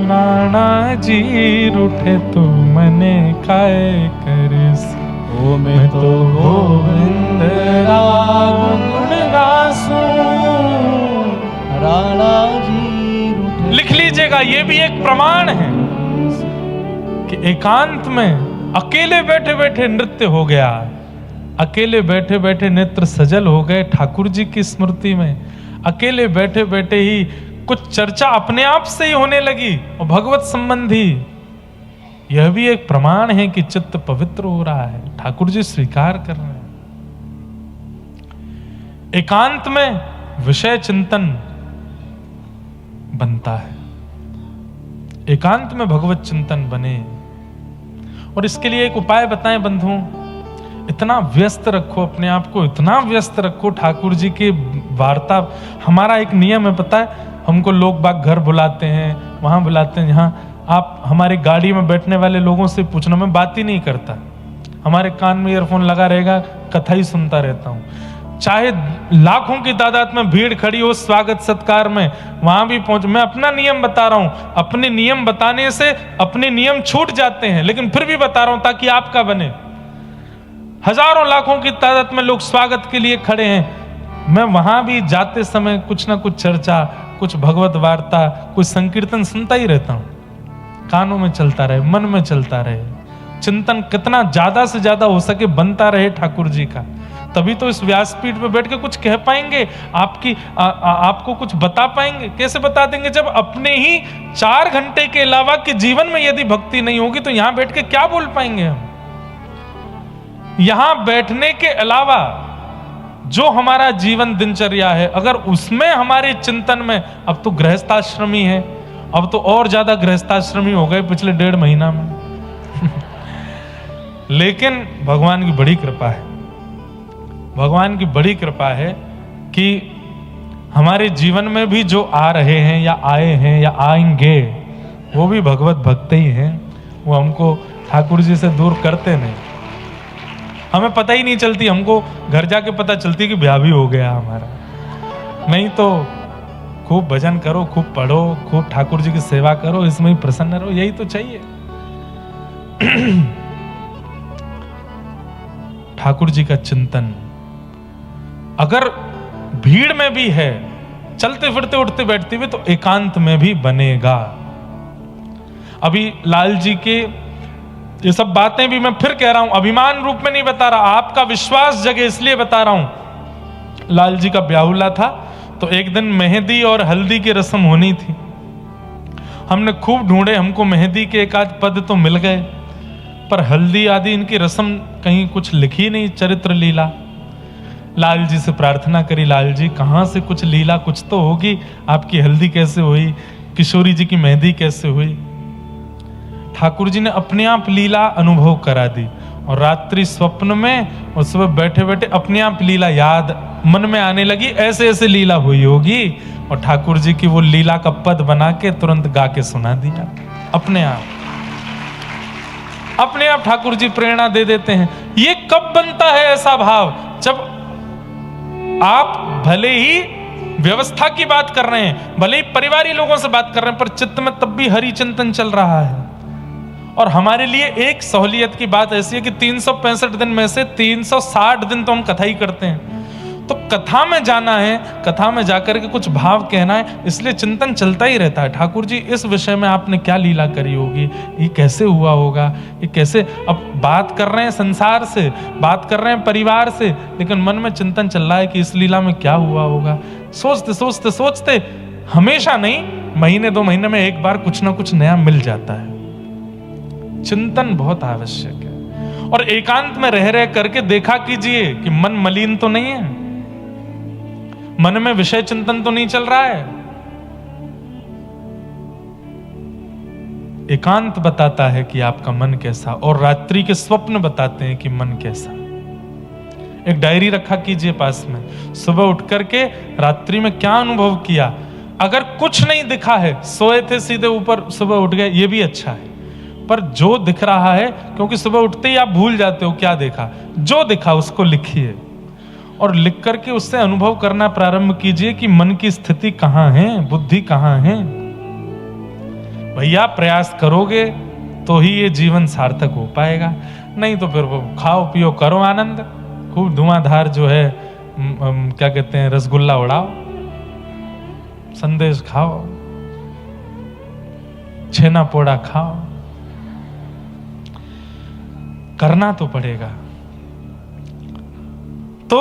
राणा जी रूठे तो मने काय करसी। ओ मैं तो गोविंद रा गुण गासूं, राणा जी रूठे। लिख लीजिएगा, ये भी एक प्रमाण है कि एकांत में अकेले बैठे बैठे नृत्य हो गया, अकेले बैठे बैठे नेत्र सजल हो गए ठाकुर जी की स्मृति में, अकेले बैठे बैठे ही कुछ चर्चा अपने आप से ही होने लगी और भगवत संबंधी। यह भी एक प्रमाण है कि चित्त पवित्र हो रहा है, ठाकुर जी स्वीकार कर रहे हैं। एकांत में विषय चिंतन बनता है, एकांत में भगवत चिंतन बने। और इसके लिए एक उपाय बताएं बंधुओं। इतना व्यस्त रखो अपने आप को, इतना व्यस्त रखो ठाकुर जी की वार्ता। हमारा एक नियम है, पता है, हमको लोग बाग घर बुलाते हैं, वहां बुलाते हैं, यहाँ आप हमारी गाड़ी में बैठने वाले लोगों से पूछना, मैं बात ही नहीं करता, हमारे कान में ईयरफोन लगा रहेगा, कथा ही सुनता रहता हूँ। चाहे लाखों की तादाद में भीड़ खड़ी हो स्वागत सत्कार में, वहां भी पहुंच। मैं अपना नियम बता रहा हूं, अपने नियम बताने से अपने नियम छूट जाते हैं, लेकिन फिर भी बता रहा हूं ताकि आपका बने। हजारों लाखों की तादाद में लोग स्वागत के लिए खड़े हैं, मैं वहां भी जाते समय कुछ ना कुछ चर्चा, कुछ भगवत वार्ता, कुछ संकीर्तन सुनता ही रहता हूं, कानों में चलता रहे, मन में चलता रहे, चिंतन कितना ज्यादा से ज्यादा हो सके बनता रहे ठाकुर जी का, तभी तो इस व्यासपीठ पे बैठ के कुछ कह पाएंगे, आपको कुछ बता पाएंगे। कैसे बता देंगे जब अपने ही 4 घंटे के अलावा के जीवन में यदि भक्ति नहीं होगी तो यहां बैठ के क्या बोल पाएंगे हम। यहां बैठने के अलावा जो हमारा जीवन दिनचर्या है, अगर उसमें हमारे चिंतन में, अब तो गृहस्थाश्रमी है, अब तो और ज्यादा गृहस्थाश्रमी हो गए पिछले 1.5 महीना में लेकिन भगवान की बड़ी कृपा है, भगवान की बड़ी कृपा है कि हमारे जीवन में भी जो आ रहे हैं या आए हैं या आएंगे वो भी भगवत भक्त ही हैं। वो हमको ठाकुर जी से दूर करते नहीं, हमें पता ही नहीं चलती, हमको घर जाके पता चलती कि ब्याह भी हो गया हमारा। नहीं तो खूब भजन करो, खूब पढ़ो, खूब ठाकुर जी की सेवा करो, इसमें ही प्रसन्न रहो, यही तो चाहिए। ठाकुर जी का चिंतन अगर भीड़ में भी है, चलते फिरते उठते बैठते हुए, तो एकांत में भी बनेगा। अभी लाल जी के ये सब बातें भी मैं फिर कह रहा हूं, अभिमान रूप में नहीं बता रहा, आपका विश्वास जगे इसलिए बता रहा हूं। लाल जी का ब्याहुला था तो एक दिन मेहंदी और हल्दी की रस्म होनी थी। हमने खूब ढूंढे, हमको मेहंदी के एक आध पद तो मिल गए, पर हल्दी आदि इनकी रस्म कहीं कुछ लिखी नहीं, चरित्र लीला। लाल जी से प्रार्थना करी, लाल जी कहां से कुछ लीला कुछ तो होगी, आपकी हल्दी कैसे हुई, किशोरी जी की मेहंदी कैसे हुई। ठाकुर जी ने अपने आप लीला अनुभव करा दी, और रात्रि स्वप्न में और सुबह बैठे बैठे अपने आप लीला याद मन में आने लगी, ऐसे ऐसे लीला हुई होगी, और ठाकुर जी की वो लीला का पद बना के तुरंत गा के सुना दिया। अपने आप ठाकुर जी प्रेरणा दे देते हैं। ये कब बनता है ऐसा भाव, जब आप भले ही व्यवस्था की बात कर रहे हैं, भले ही परिवारी लोगों से बात कर रहे हैं, पर चित्त में तब भी हरि चिंतन चल रहा है। और हमारे लिए एक सहूलियत की बात ऐसी है कि 365 दिन में से 360 दिन तो हम कथा ही करते हैं, तो कथा में जाना है, कथा में जाकर के कुछ भाव कहना है, इसलिए चिंतन चलता ही रहता है। ठाकुर जी इस विषय में आपने क्या लीला करी होगी, ये कैसे हुआ होगा, ये कैसे। अब बात कर रहे हैं संसार से, बात कर रहे हैं परिवार से, लेकिन मन में चिंतन चल रहा है कि इस लीला में क्या हुआ होगा। सोचते सोचते सोचते, हमेशा नहीं, महीने 2 महीने में एक बार कुछ ना कुछ नया मिल जाता है। चिंतन बहुत आवश्यक है, और एकांत में रह रह करके देखा कीजिए कि मन मलिन तो नहीं है, मन में विषय चिंतन तो नहीं चल रहा है। एकांत बताता है कि आपका मन कैसा, और रात्रि के स्वप्न बताते हैं कि मन कैसा। एक डायरी रखा कीजिए पास में, सुबह उठ करके रात्रि में क्या अनुभव किया। अगर कुछ नहीं दिखा है, सोए थे सीधे ऊपर, सुबह उठ गए, ये भी अच्छा है, पर जो दिख रहा है, क्योंकि सुबह उठते ही आप भूल जाते हो क्या देखा, जो दिखा उसको लिखिए, और लिख करके उससे अनुभव करना प्रारंभ कीजिए कि मन की स्थिति कहां है, बुद्धि कहां है। भैया प्रयास करोगे तो ही ये जीवन सार्थक हो पाएगा, नहीं तो फिर वो खाओ पियो करो आनंद, खूब धुआंधार जो है क्या कहते हैं, रसगुल्ला उड़ाओ, संदेश खाओ, छेना पोड़ा खाओ, करना तो पड़ेगा। तो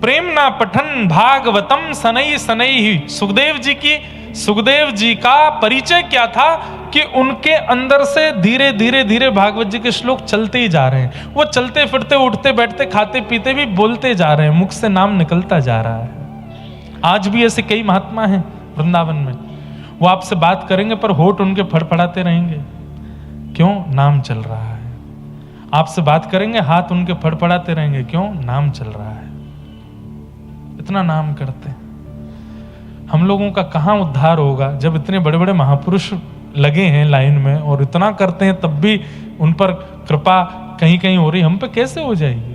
प्रेम ना पठन भागवतम सनई सनई ही, सुखदेव जी का परिचय क्या था कि उनके अंदर से धीरे धीरे धीरे भागवत जी के श्लोक चलते ही जा रहे हैं। वो चलते फिरते उठते बैठते खाते पीते भी बोलते जा रहे हैं, मुख से नाम निकलता जा रहा है। आज भी ऐसे कई महात्मा हैं वृंदावन में, वो आपसे बात करेंगे पर होठ उनके फड़फड़ाते रहेंगे, क्यों, नाम चल रहा है। आपसे बात करेंगे, हाथ उनके फड़फड़ाते रहेंगे, क्यों? नाम चल रहा है, इतना नाम करते हैं। हम लोगों का कहां उद्धार होगा जब इतने बड़े बड़े महापुरुष लगे हैं लाइन में और इतना करते हैं, तब भी उन पर कृपा कहीं कहीं हो रही, हम पे कैसे हो जाएगी?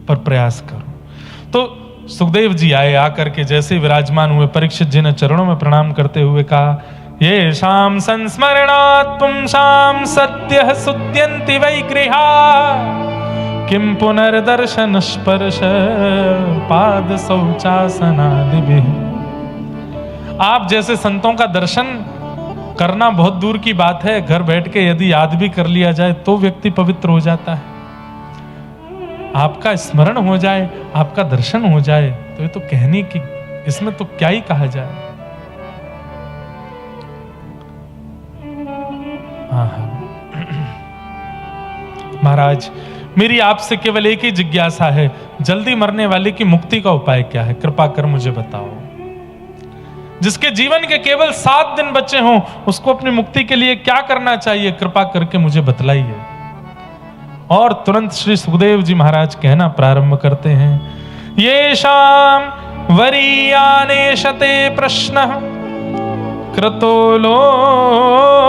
पर प्रयास करो। तो सुखदेव जी आए, आकर के जैसे विराजमान हुए, परीक्षित जी ने चरणों में प्रणाम करते हुए कहा, ये शाम संस्मरणात् पुंसां सत्यः सुत्यन्ति वै गृहा किं पुनर्दर्शन स्पर्श पाद शौचासनादिभिः। आप जैसे संतों का दर्शन करना बहुत दूर की बात है, घर बैठ के यदि याद भी कर लिया जाए तो व्यक्ति पवित्र हो जाता है। आपका स्मरण हो जाए, आपका दर्शन हो जाए, तो ये तो कहने की, इसमें तो क्या ही कहा जाए। महाराज, मेरी आपसे केवल एक ही जिज्ञासा है, जल्दी मरने वाले की मुक्ति का उपाय क्या है? कृपा कर मुझे बताओ। जिसके जीवन के केवल 7 दिन बचे हों, उसको अपनी मुक्ति के लिए क्या करना चाहिए? कृपा करके मुझे बतलाइए। और तुरंत श्री सुखदेव जी महाराज कहना प्रारंभ करते हैं, ये शाम वरीयाने शते प्रश्न कृतो लोकहितं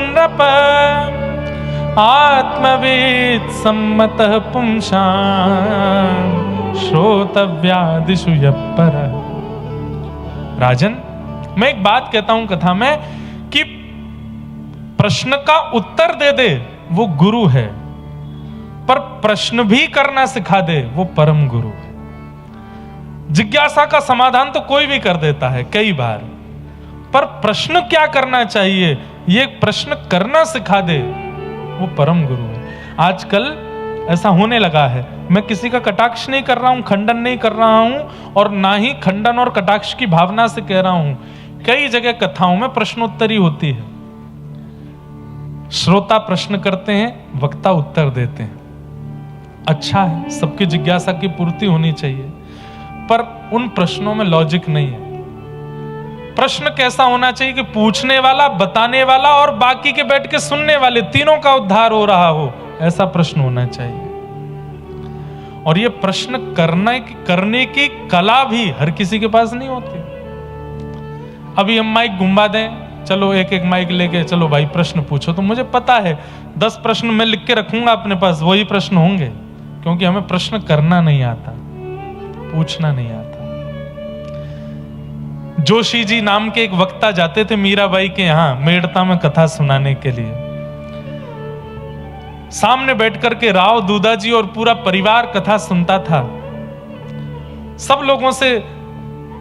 नृप आत्मवेद सम्मतः पुंसां श्रोतव्यादिषु यप्परः। राजन, मैं एक बात कहता हूं कथा में कि प्रश्न का उत्तर दे दे वो गुरु है, पर प्रश्न भी करना सिखा दे वो परम गुरु है। जिज्ञासा का समाधान तो कोई भी कर देता है कई बार, पर प्रश्न क्या करना चाहिए ये प्रश्न करना सिखा दे वो परम गुरु है। आजकल ऐसा होने लगा है, मैं किसी का कटाक्ष नहीं कर रहा हूं, खंडन नहीं कर रहा हूं, और ना ही खंडन और कटाक्ष की भावना से कह रहा हूं। कई जगह कथाओं में प्रश्नोत्तरी होती है, श्रोता प्रश्न करते हैं, वक्ता उत्तर देते हैं। अच्छा है, सबकी जिज्ञासा की पूर्ति होनी चाहिए, पर उन प्रश्नों में लॉजिक नहीं है। प्रश्न कैसा होना चाहिए कि पूछने वाला, बताने वाला और बाकी के बैठ के सुनने वाले, तीनों का उद्धार हो रहा हो, ऐसा प्रश्न होना चाहिए। और ये प्रश्न करने की कला भी हर किसी के पास नहीं होती। अभी हम माइक घुमा दें, चलो एक एक माइक लेके चलो भाई प्रश्न पूछो, तो मुझे पता है 10 प्रश्न मैं लिख के रखूंगा अपने पास, वही प्रश्न होंगे, क्योंकि हमें प्रश्न करना नहीं आता, पूछना नहीं आता। जोशी जी नाम के एक वक्ता जाते थे मीराबाई के यहां मेड़ता में कथा सुनाने के लिए। सामने बैठ करके राव दूधा जी और पूरा परिवार कथा सुनता था। सब लोगों से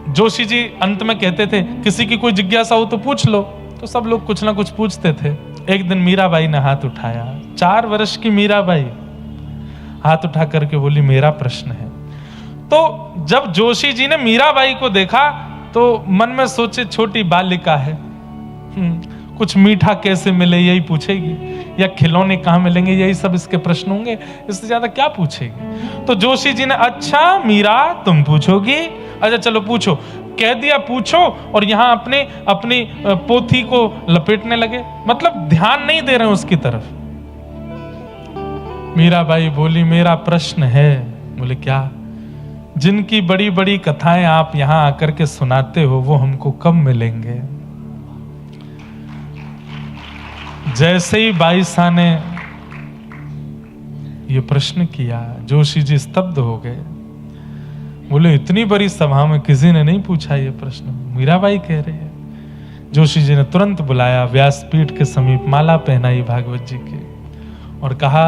जोशी जी अंत में कहते थे, किसी की कोई जिज्ञासा हो तो पूछ लो, तो सब लोग कुछ ना कुछ पूछते थे। एक दिन मीराबाई ने हाथ उठाया, 4 वर्ष की मीराबाई हाथ उठा करके बोली, मेरा प्रश्न है। तो जब जोशी जी ने मीराबाई को देखा तो मन में सोचे, छोटी बालिका है, कुछ मीठा कैसे मिले यही पूछेगी, या खिलौने कहां मिलेंगे, यही सब इसके प्रश्न होंगे, इससे ज्यादा क्या पूछेगी। तो जोशी जी ने, अच्छा मीरा तुम पूछोगी, अच्छा चलो पूछो, कह दिया पूछो, और यहां अपनी पोथी को लपेटने लगे, मतलब ध्यान नहीं दे रहे उसकी तरफ। मीराबाई बोली, मेरा प्रश्न है। बोले क्या? जिनकी बड़ी बड़ी कथाएं आप यहां आकर के सुनाते हो वो हमको कब मिलेंगे? जैसे ही बाई साहब ने ये प्रश्न किया, जोशी जी स्तब्ध हो गए। बोले, इतनी बड़ी सभा में किसी ने नहीं पूछा ये प्रश्न, मीराबाई कह रही है। जोशी जी ने तुरंत बुलाया, व्यासपीठ के समीप माला पहनाई भागवत जी की और कहा,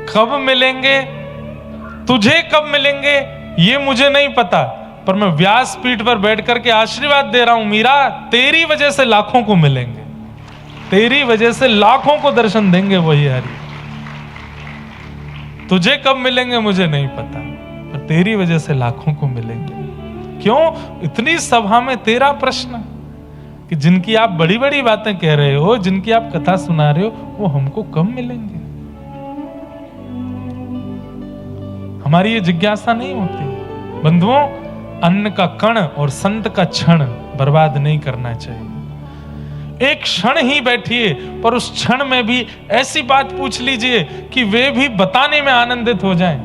कब मिलेंगे, तुझे कब मिलेंगे ये मुझे नहीं पता, पर मैं व्यासपीठ पर बैठ करके आशीर्वाद दे रहा हूं, मीरा तेरी वजह से लाखों को मिलेंगे, तेरी वजह से लाखों को दर्शन देंगे वही हरि। तुझे कब मिलेंगे मुझे नहीं पता, पर तेरी वजह से लाखों को मिलेंगे। क्यों? इतनी सभा में तेरा प्रश्न कि जिनकी आप बड़ी बड़ी बातें कह रहे हो, जिनकी आप कथा सुना रहे हो, वो हमको कब मिलेंगे? हमारी ये जिज्ञासा नहीं होती। बंधुओं, अन्न का कण और संत का क्षण बर्बाद नहीं करना चाहिए। एक क्षण ही बैठिए, पर उस क्षण में भी ऐसी बात पूछ लीजिए कि वे भी बताने में आनंदित हो जाएं।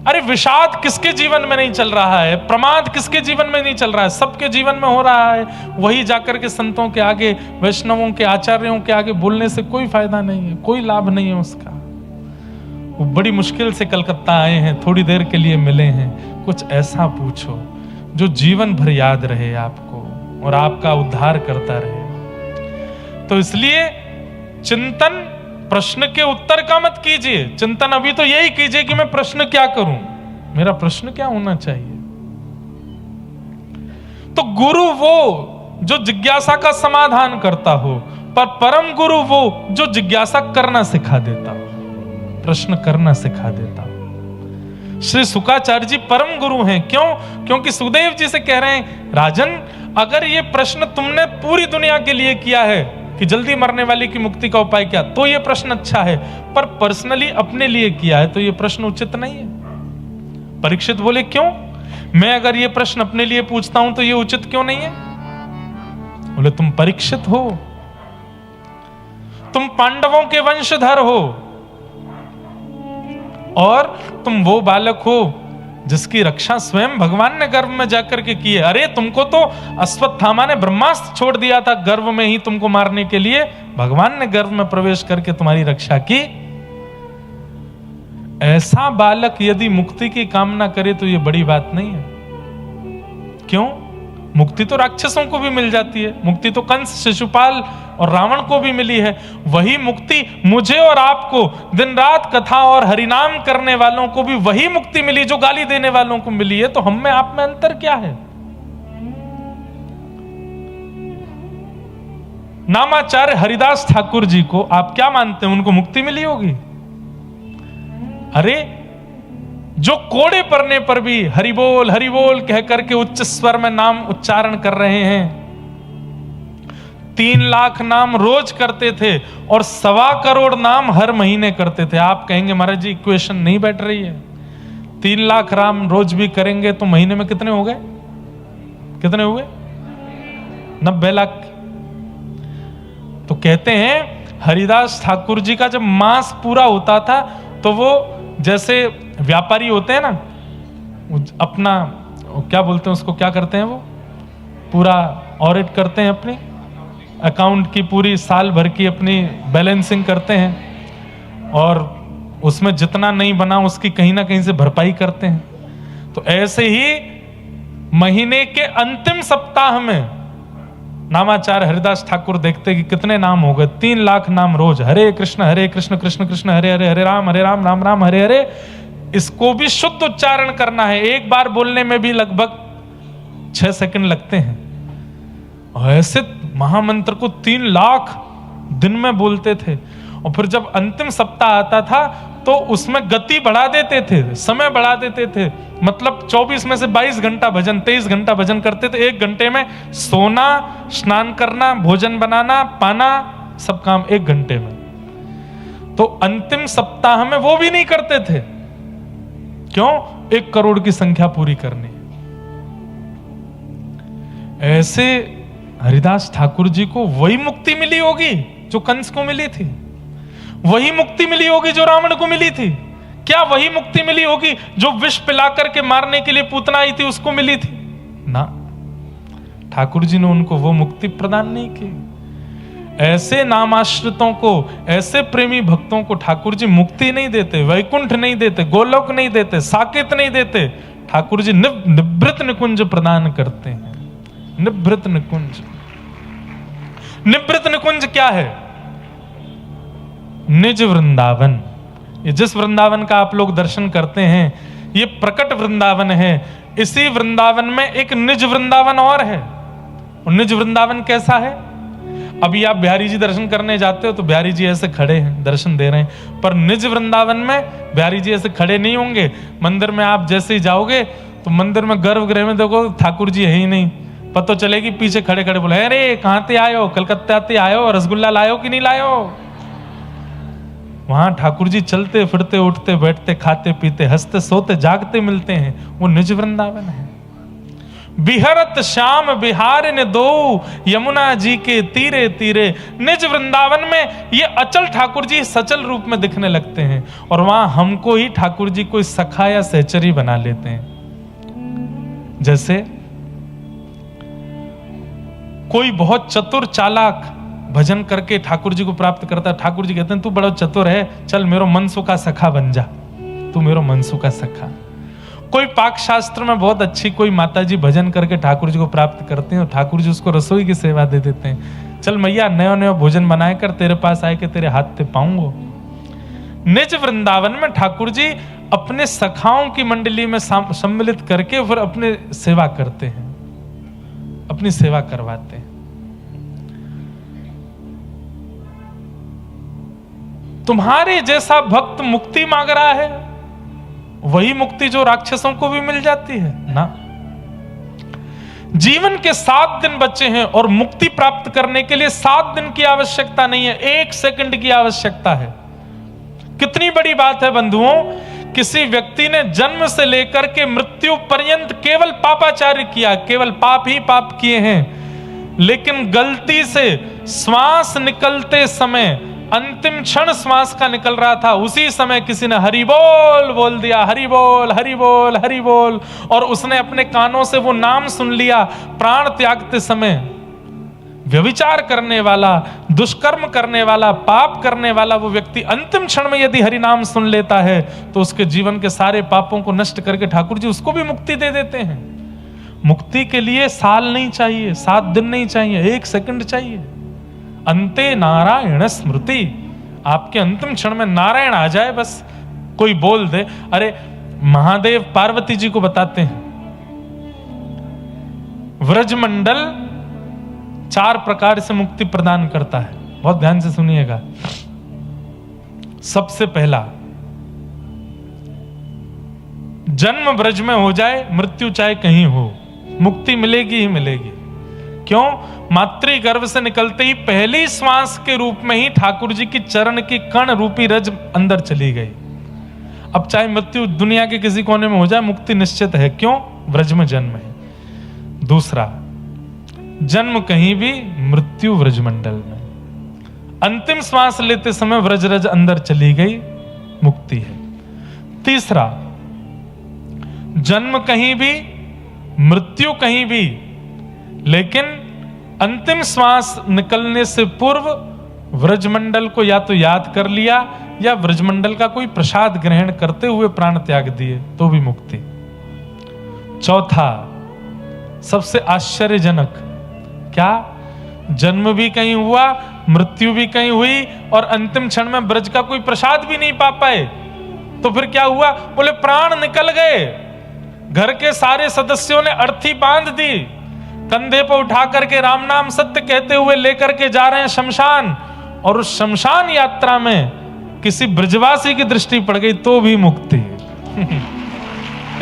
अरे विषाद किसके जीवन में नहीं चल रहा है, प्रमाद किसके जीवन में नहीं चल रहा है, सबके जीवन में हो रहा है। वही जाकर के संतों के आगे, वैष्णवों के, आचार्यों के आगे बोलने से कोई फायदा नहीं है, कोई लाभ नहीं है उसका। वो बड़ी मुश्किल से कलकत्ता आए हैं, थोड़ी देर के लिए मिले हैं, कुछ ऐसा पूछो जो जीवन भर याद रहे आपको और आपका उद्धार करता रहे। तो इसलिए चिंतन प्रश्न के उत्तर का मत कीजिए, चिंतन अभी तो यही कीजिए कि मैं प्रश्न क्या करूं, मेरा प्रश्न क्या होना चाहिए। तो गुरु वो जो जिज्ञासा का समाधान करता हो, पर परम गुरु वो जो जिज्ञासा करना सिखा देता हो, प्रश्न करना सिखा देता हो। श्री शुकाचार्य जी परम गुरु हैं। क्यों? क्योंकि सुखदेव जी से कह रहे हैं, राजन अगर ये प्रश्न तुमने पूरी दुनिया के लिए किया है कि जल्दी मरने वाले की मुक्ति का उपाय क्या, तो ये प्रश्न अच्छा है, पर पर्सनली अपने लिए किया है तो ये प्रश्न उचित नहीं है। परीक्षित बोले क्यों? मैं अगर ये प्रश्न अपने लिए पूछता हूं तो ये उचित क्यों नहीं है? बोले तुम परीक्षित हो, तुम पांडवों के वंशधर हो और तुम वो बालक हो जिसकी रक्षा स्वयं भगवान ने गर्भ में जाकर के की है। अरे तुमको तो अश्वत्थामा ने ब्रह्मास्त्र छोड़ दिया था गर्भ में ही तुमको मारने के लिए, भगवान ने गर्भ में प्रवेश करके तुम्हारी रक्षा की। ऐसा बालक यदि मुक्ति की कामना करे तो ये बड़ी बात नहीं है। क्यों? मुक्ति तो राक्षसों को भी मिल जाती है, मुक्ति तो कंस, शिशुपाल और रावण को भी मिली है। वही मुक्ति मुझे और आपको, दिन रात कथा और हरिनाम करने वालों को भी वही मुक्ति मिली जो गाली देने वालों को मिली है। तो हम में आप में अंतर क्या है? नामाचार्य हरिदास ठाकुर जी को आप क्या मानते हैं, उनको मुक्ति मिली होगी? अरे जो कोड़े पड़ने पर भी हरिबोल हरिबोल कह करके उच्च स्वर में नाम उच्चारण कर रहे हैं, 3 लाख नाम रोज करते थे और 1.25 करोड़ नाम हर महीने करते थे। आप कहेंगे महाराज जी इक्वेशन नहीं बैठ रही है, 3 लाख नाम रोज भी करेंगे तो महीने में कितने हो गए? कितने हुए? 90 लाख। तो कहते हैं हरिदास ठाकुर जी का जब मास पूरा होता था तो वो जैसे व्यापारी होते हैं ना, अपना क्या बोलते हैं उसको, क्या करते हैं, वो पूरा ऑडिट करते हैं, अपने अकाउंट की पूरी साल भर की अपनी बैलेंसिंग करते हैं और उसमें जितना नहीं बना उसकी कहीं ना कहीं से भरपाई करते हैं। तो ऐसे ही महीने के अंतिम सप्ताह में नामाचार्य हरिदास ठाकुर देखते कि कितने नाम हो गए, 3 लाख नाम रोज, हरे कृष्ण कृष्ण कृष्ण हरे हरे, हरे राम राम राम हरे हरे। इसको भी शुद्ध उच्चारण करना है, एक बार बोलने में भी लगभग 6 सेकंड लगते हैं। और ऐसे महामंत्र को 3 लाख दिन में बोलते थे। और फिर जब अंतिम सप्ताह आता था तो उसमें गति बढ़ा देते थे, समय बढ़ा देते थे। मतलब 24 में से 22 घंटा भजन, 23 घंटा भजन करते थे। 1 घंटे में सोना, स्नान करना, भोजन बनाना, पाना, सब काम 1 घंटे में। तो अंतिम सप्ताह में वो भी नहीं करते थे। क्यों? 1 करोड़ की संख्या पूरी करनी। ऐसे हरिदास ठाकुर जी को वही मुक्ति मिली होगी जो कंस को मिली थी, वही मुक्ति मिली होगी जो रावण को मिली थी। क्या वही मुक्ति मिली होगी जो विष पिला करके मारने के लिए पूतना आई थी उसको मिली थी? ना, ठाकुर जी ने उनको वो मुक्ति प्रदान नहीं की। ऐसे नामाश्रितों को, ऐसे प्रेमी भक्तों को ठाकुर जी मुक्ति नहीं देते, वैकुंठ नहीं देते, गोलोक नहीं देते, साकेत नहीं देते। ठाकुर जी निभृत निकुंज प्रदान करते हैं। निभृत निकुंज, निभृत निकुंज क्या है? निज वृंदावन। ये जिस वृंदावन का आप लोग दर्शन करते हैं ये प्रकट वृंदावन है। इसी वृंदावन में एक निज वृंदावन और है। और निज वृंदावन कैसा है? अभी आप बिहारी जी दर्शन करने जाते हो तो बिहारी जी ऐसे खड़े हैं, दर्शन दे रहे हैं, पर निज वृंदावन में बिहारी जी ऐसे खड़े नहीं होंगे। मंदिर में आप जैसे ही जाओगे तो मंदिर में गर्भगृह में देखो ठाकुर जी है ही नहीं, पता चलेगी पीछे खड़े खड़े बोले अरे कहां ते आयो, कलकत्ता ते आयो, रसगुल्ला लायो कि नहीं लायो। वहां ठाकुर जी चलते फिरते, उठते बैठते, खाते पीते, हंसते सोते जागते मिलते हैं। वो निज वृंदावन है। बिहरत श्याम बिहार ने दो, यमुना जी के तीरे तीरे। निज वृंदावन में ये अचल ठाकुर जी सचल रूप में दिखने लगते हैं, और वहां हमको ही ठाकुर जी कोई सखा या सहचरी बना लेते हैं। जैसे कोई बहुत चतुर चालाक भजन करके ठाकुर जी को प्राप्त करता है, ठाकुर जी कहते हैं तू बड़ा चतुर है, चल मेरो मनसु का सखा बन जा, तू मेरो मनसु का सखा। कोई पाक शास्त्र में बहुत अच्छी कोई माता जी भजन करके ठाकुर जी को प्राप्त करते हैं, और ठाकुर जी उसको रसोई की सेवा दे देते हैं, चल मैया नयो नयो भोजन बनाए कर, तेरे पास आए के तेरे हाथ पे पाऊंगो। निज वृंदावन में ठाकुर जी अपने सखाओं की मंडली में सम्मिलित करके फिर अपने सेवा करते हैं, अपनी सेवा करवाते हैं। तुम्हारे जैसा भक्त मुक्ति मांग रहा है, वही मुक्ति जो राक्षसों को भी मिल जाती है ना। जीवन के 7 दिन बचे हैं और मुक्ति प्राप्त करने के लिए 7 दिन की आवश्यकता नहीं है, 1 सेकंड की आवश्यकता है। कितनी बड़ी बात है बंधुओं, किसी व्यक्ति ने जन्म से लेकर के मृत्यु पर्यंत केवल पापाचार्य किया, केवल पाप ही पाप किए हैं, लेकिन गलती से श्वास निकलते समय, अंतिम क्षण श्वास का निकल रहा था, उसी समय किसी ने हरि बोल बोल दिया, हरि बोल हरि बोल हरि बोल, और उसने अपने कानों से वो नाम सुन लिया। प्राण त्यागते समय व्यभिचार करने वाला, दुष्कर्म करने वाला, पाप करने वाला वो व्यक्ति अंतिम क्षण में यदि हरि नाम सुन लेता है तो उसके जीवन के सारे पापों को नष्ट करके ठाकुर जी उसको भी मुक्ति दे देते हैं। मुक्ति के लिए साल नहीं चाहिए, 7 दिन नहीं चाहिए, 1 सेकंड चाहिए। अंते नारायण स्मृति, आपके अंतिम क्षण में नारायण आ जाए, बस कोई बोल दे। अरे महादेव पार्वती जी को बताते हैं, व्रजमंडल 4 प्रकार से मुक्ति प्रदान करता है, बहुत ध्यान से सुनिएगा। सबसे पहला, जन्म ब्रज में हो जाए, मृत्यु चाहे कहीं हो, मुक्ति मिलेगी ही मिलेगी। क्यों? मातृ गर्भ से निकलते ही पहली श्वास के रूप में ही ठाकुर जी की चरण की कण रूपी रज अंदर चली गई। अब चाहे मृत्यु दुनिया के किसी कोने में हो जाए, मुक्ति निश्चित है। क्यों? ब्रज में जन्म है। दूसरा, जन्म कहीं भी, मृत्यु व्रजमंडल में। अंतिम श्वास लेते समय व्रज रज अंदर चली गई, मुक्ति है। तीसरा, जन्म कहीं भी, मृत्यु कहीं भी, लेकिन अंतिम श्वास निकलने से पूर्व व्रजमंडल को या तो याद कर लिया या व्रजमंडल का कोई प्रसाद ग्रहण करते हुए प्राण त्याग दिए, तो भी मुक्ति। चौथा, सबसे आश्चर्यजनक, क्या? जन्म भी कहीं हुआ, मृत्यु भी कहीं हुई, और अंतिम क्षण में ब्रज का कोई प्रसाद भी नहीं पा पाए, तो फिर क्या हुआ? बोले प्राण निकल गए। घर के सारे सदस्यों ने अर्थी बांध दी, कंधे पर उठा करके राम नाम सत्य कहते हुए लेकर के जा रहे हैं शमशान, और उस शमशान यात्रा में किसी ब्रजवासी की दृष्टि पड़ गई तो भी मुक्ति।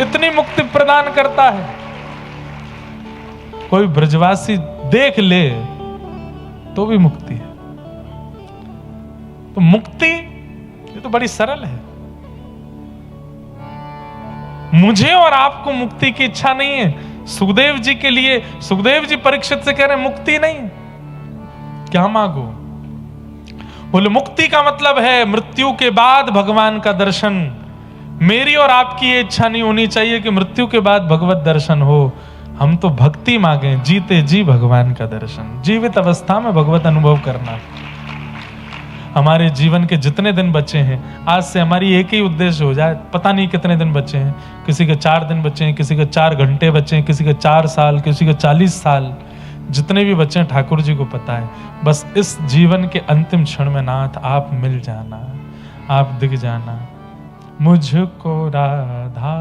इतनी मुक्ति प्रदान करता है। कोई ब्रजवासी देख ले तो भी मुक्ति है। तो मुक्ति ये तो बड़ी सरल है। मुझे और आपको मुक्ति की इच्छा नहीं है। सुखदेव जी के लिए, सुखदेव जी परीक्षित से कह रहे मुक्ति नहीं, क्या मांगो? बोले मुक्ति का मतलब है मृत्यु के बाद भगवान का दर्शन। मेरी और आपकी ये इच्छा नहीं होनी चाहिए कि मृत्यु के बाद भगवत दर्शन हो। हम तो भक्ति मांगे, जीते जी भगवान का दर्शन, जीवित अवस्था में भगवत अनुभव करना। हमारे जीवन के जितने दिन बचे हैं, आज से हमारी एक ही उद्देश्य हो जाए। पता नहीं कितने दिन बचे हैं, किसी के 4 दिन बचे हैं, किसी के 4 घंटे बचे हैं, किसी के 4 साल, किसी के 40 साल, जितने भी बचे हैं ठाकुर जी को पता है। बस इस जीवन के अंतिम क्षण में नाथ आप मिल जाना, आप दिख जाना। मुझको राधा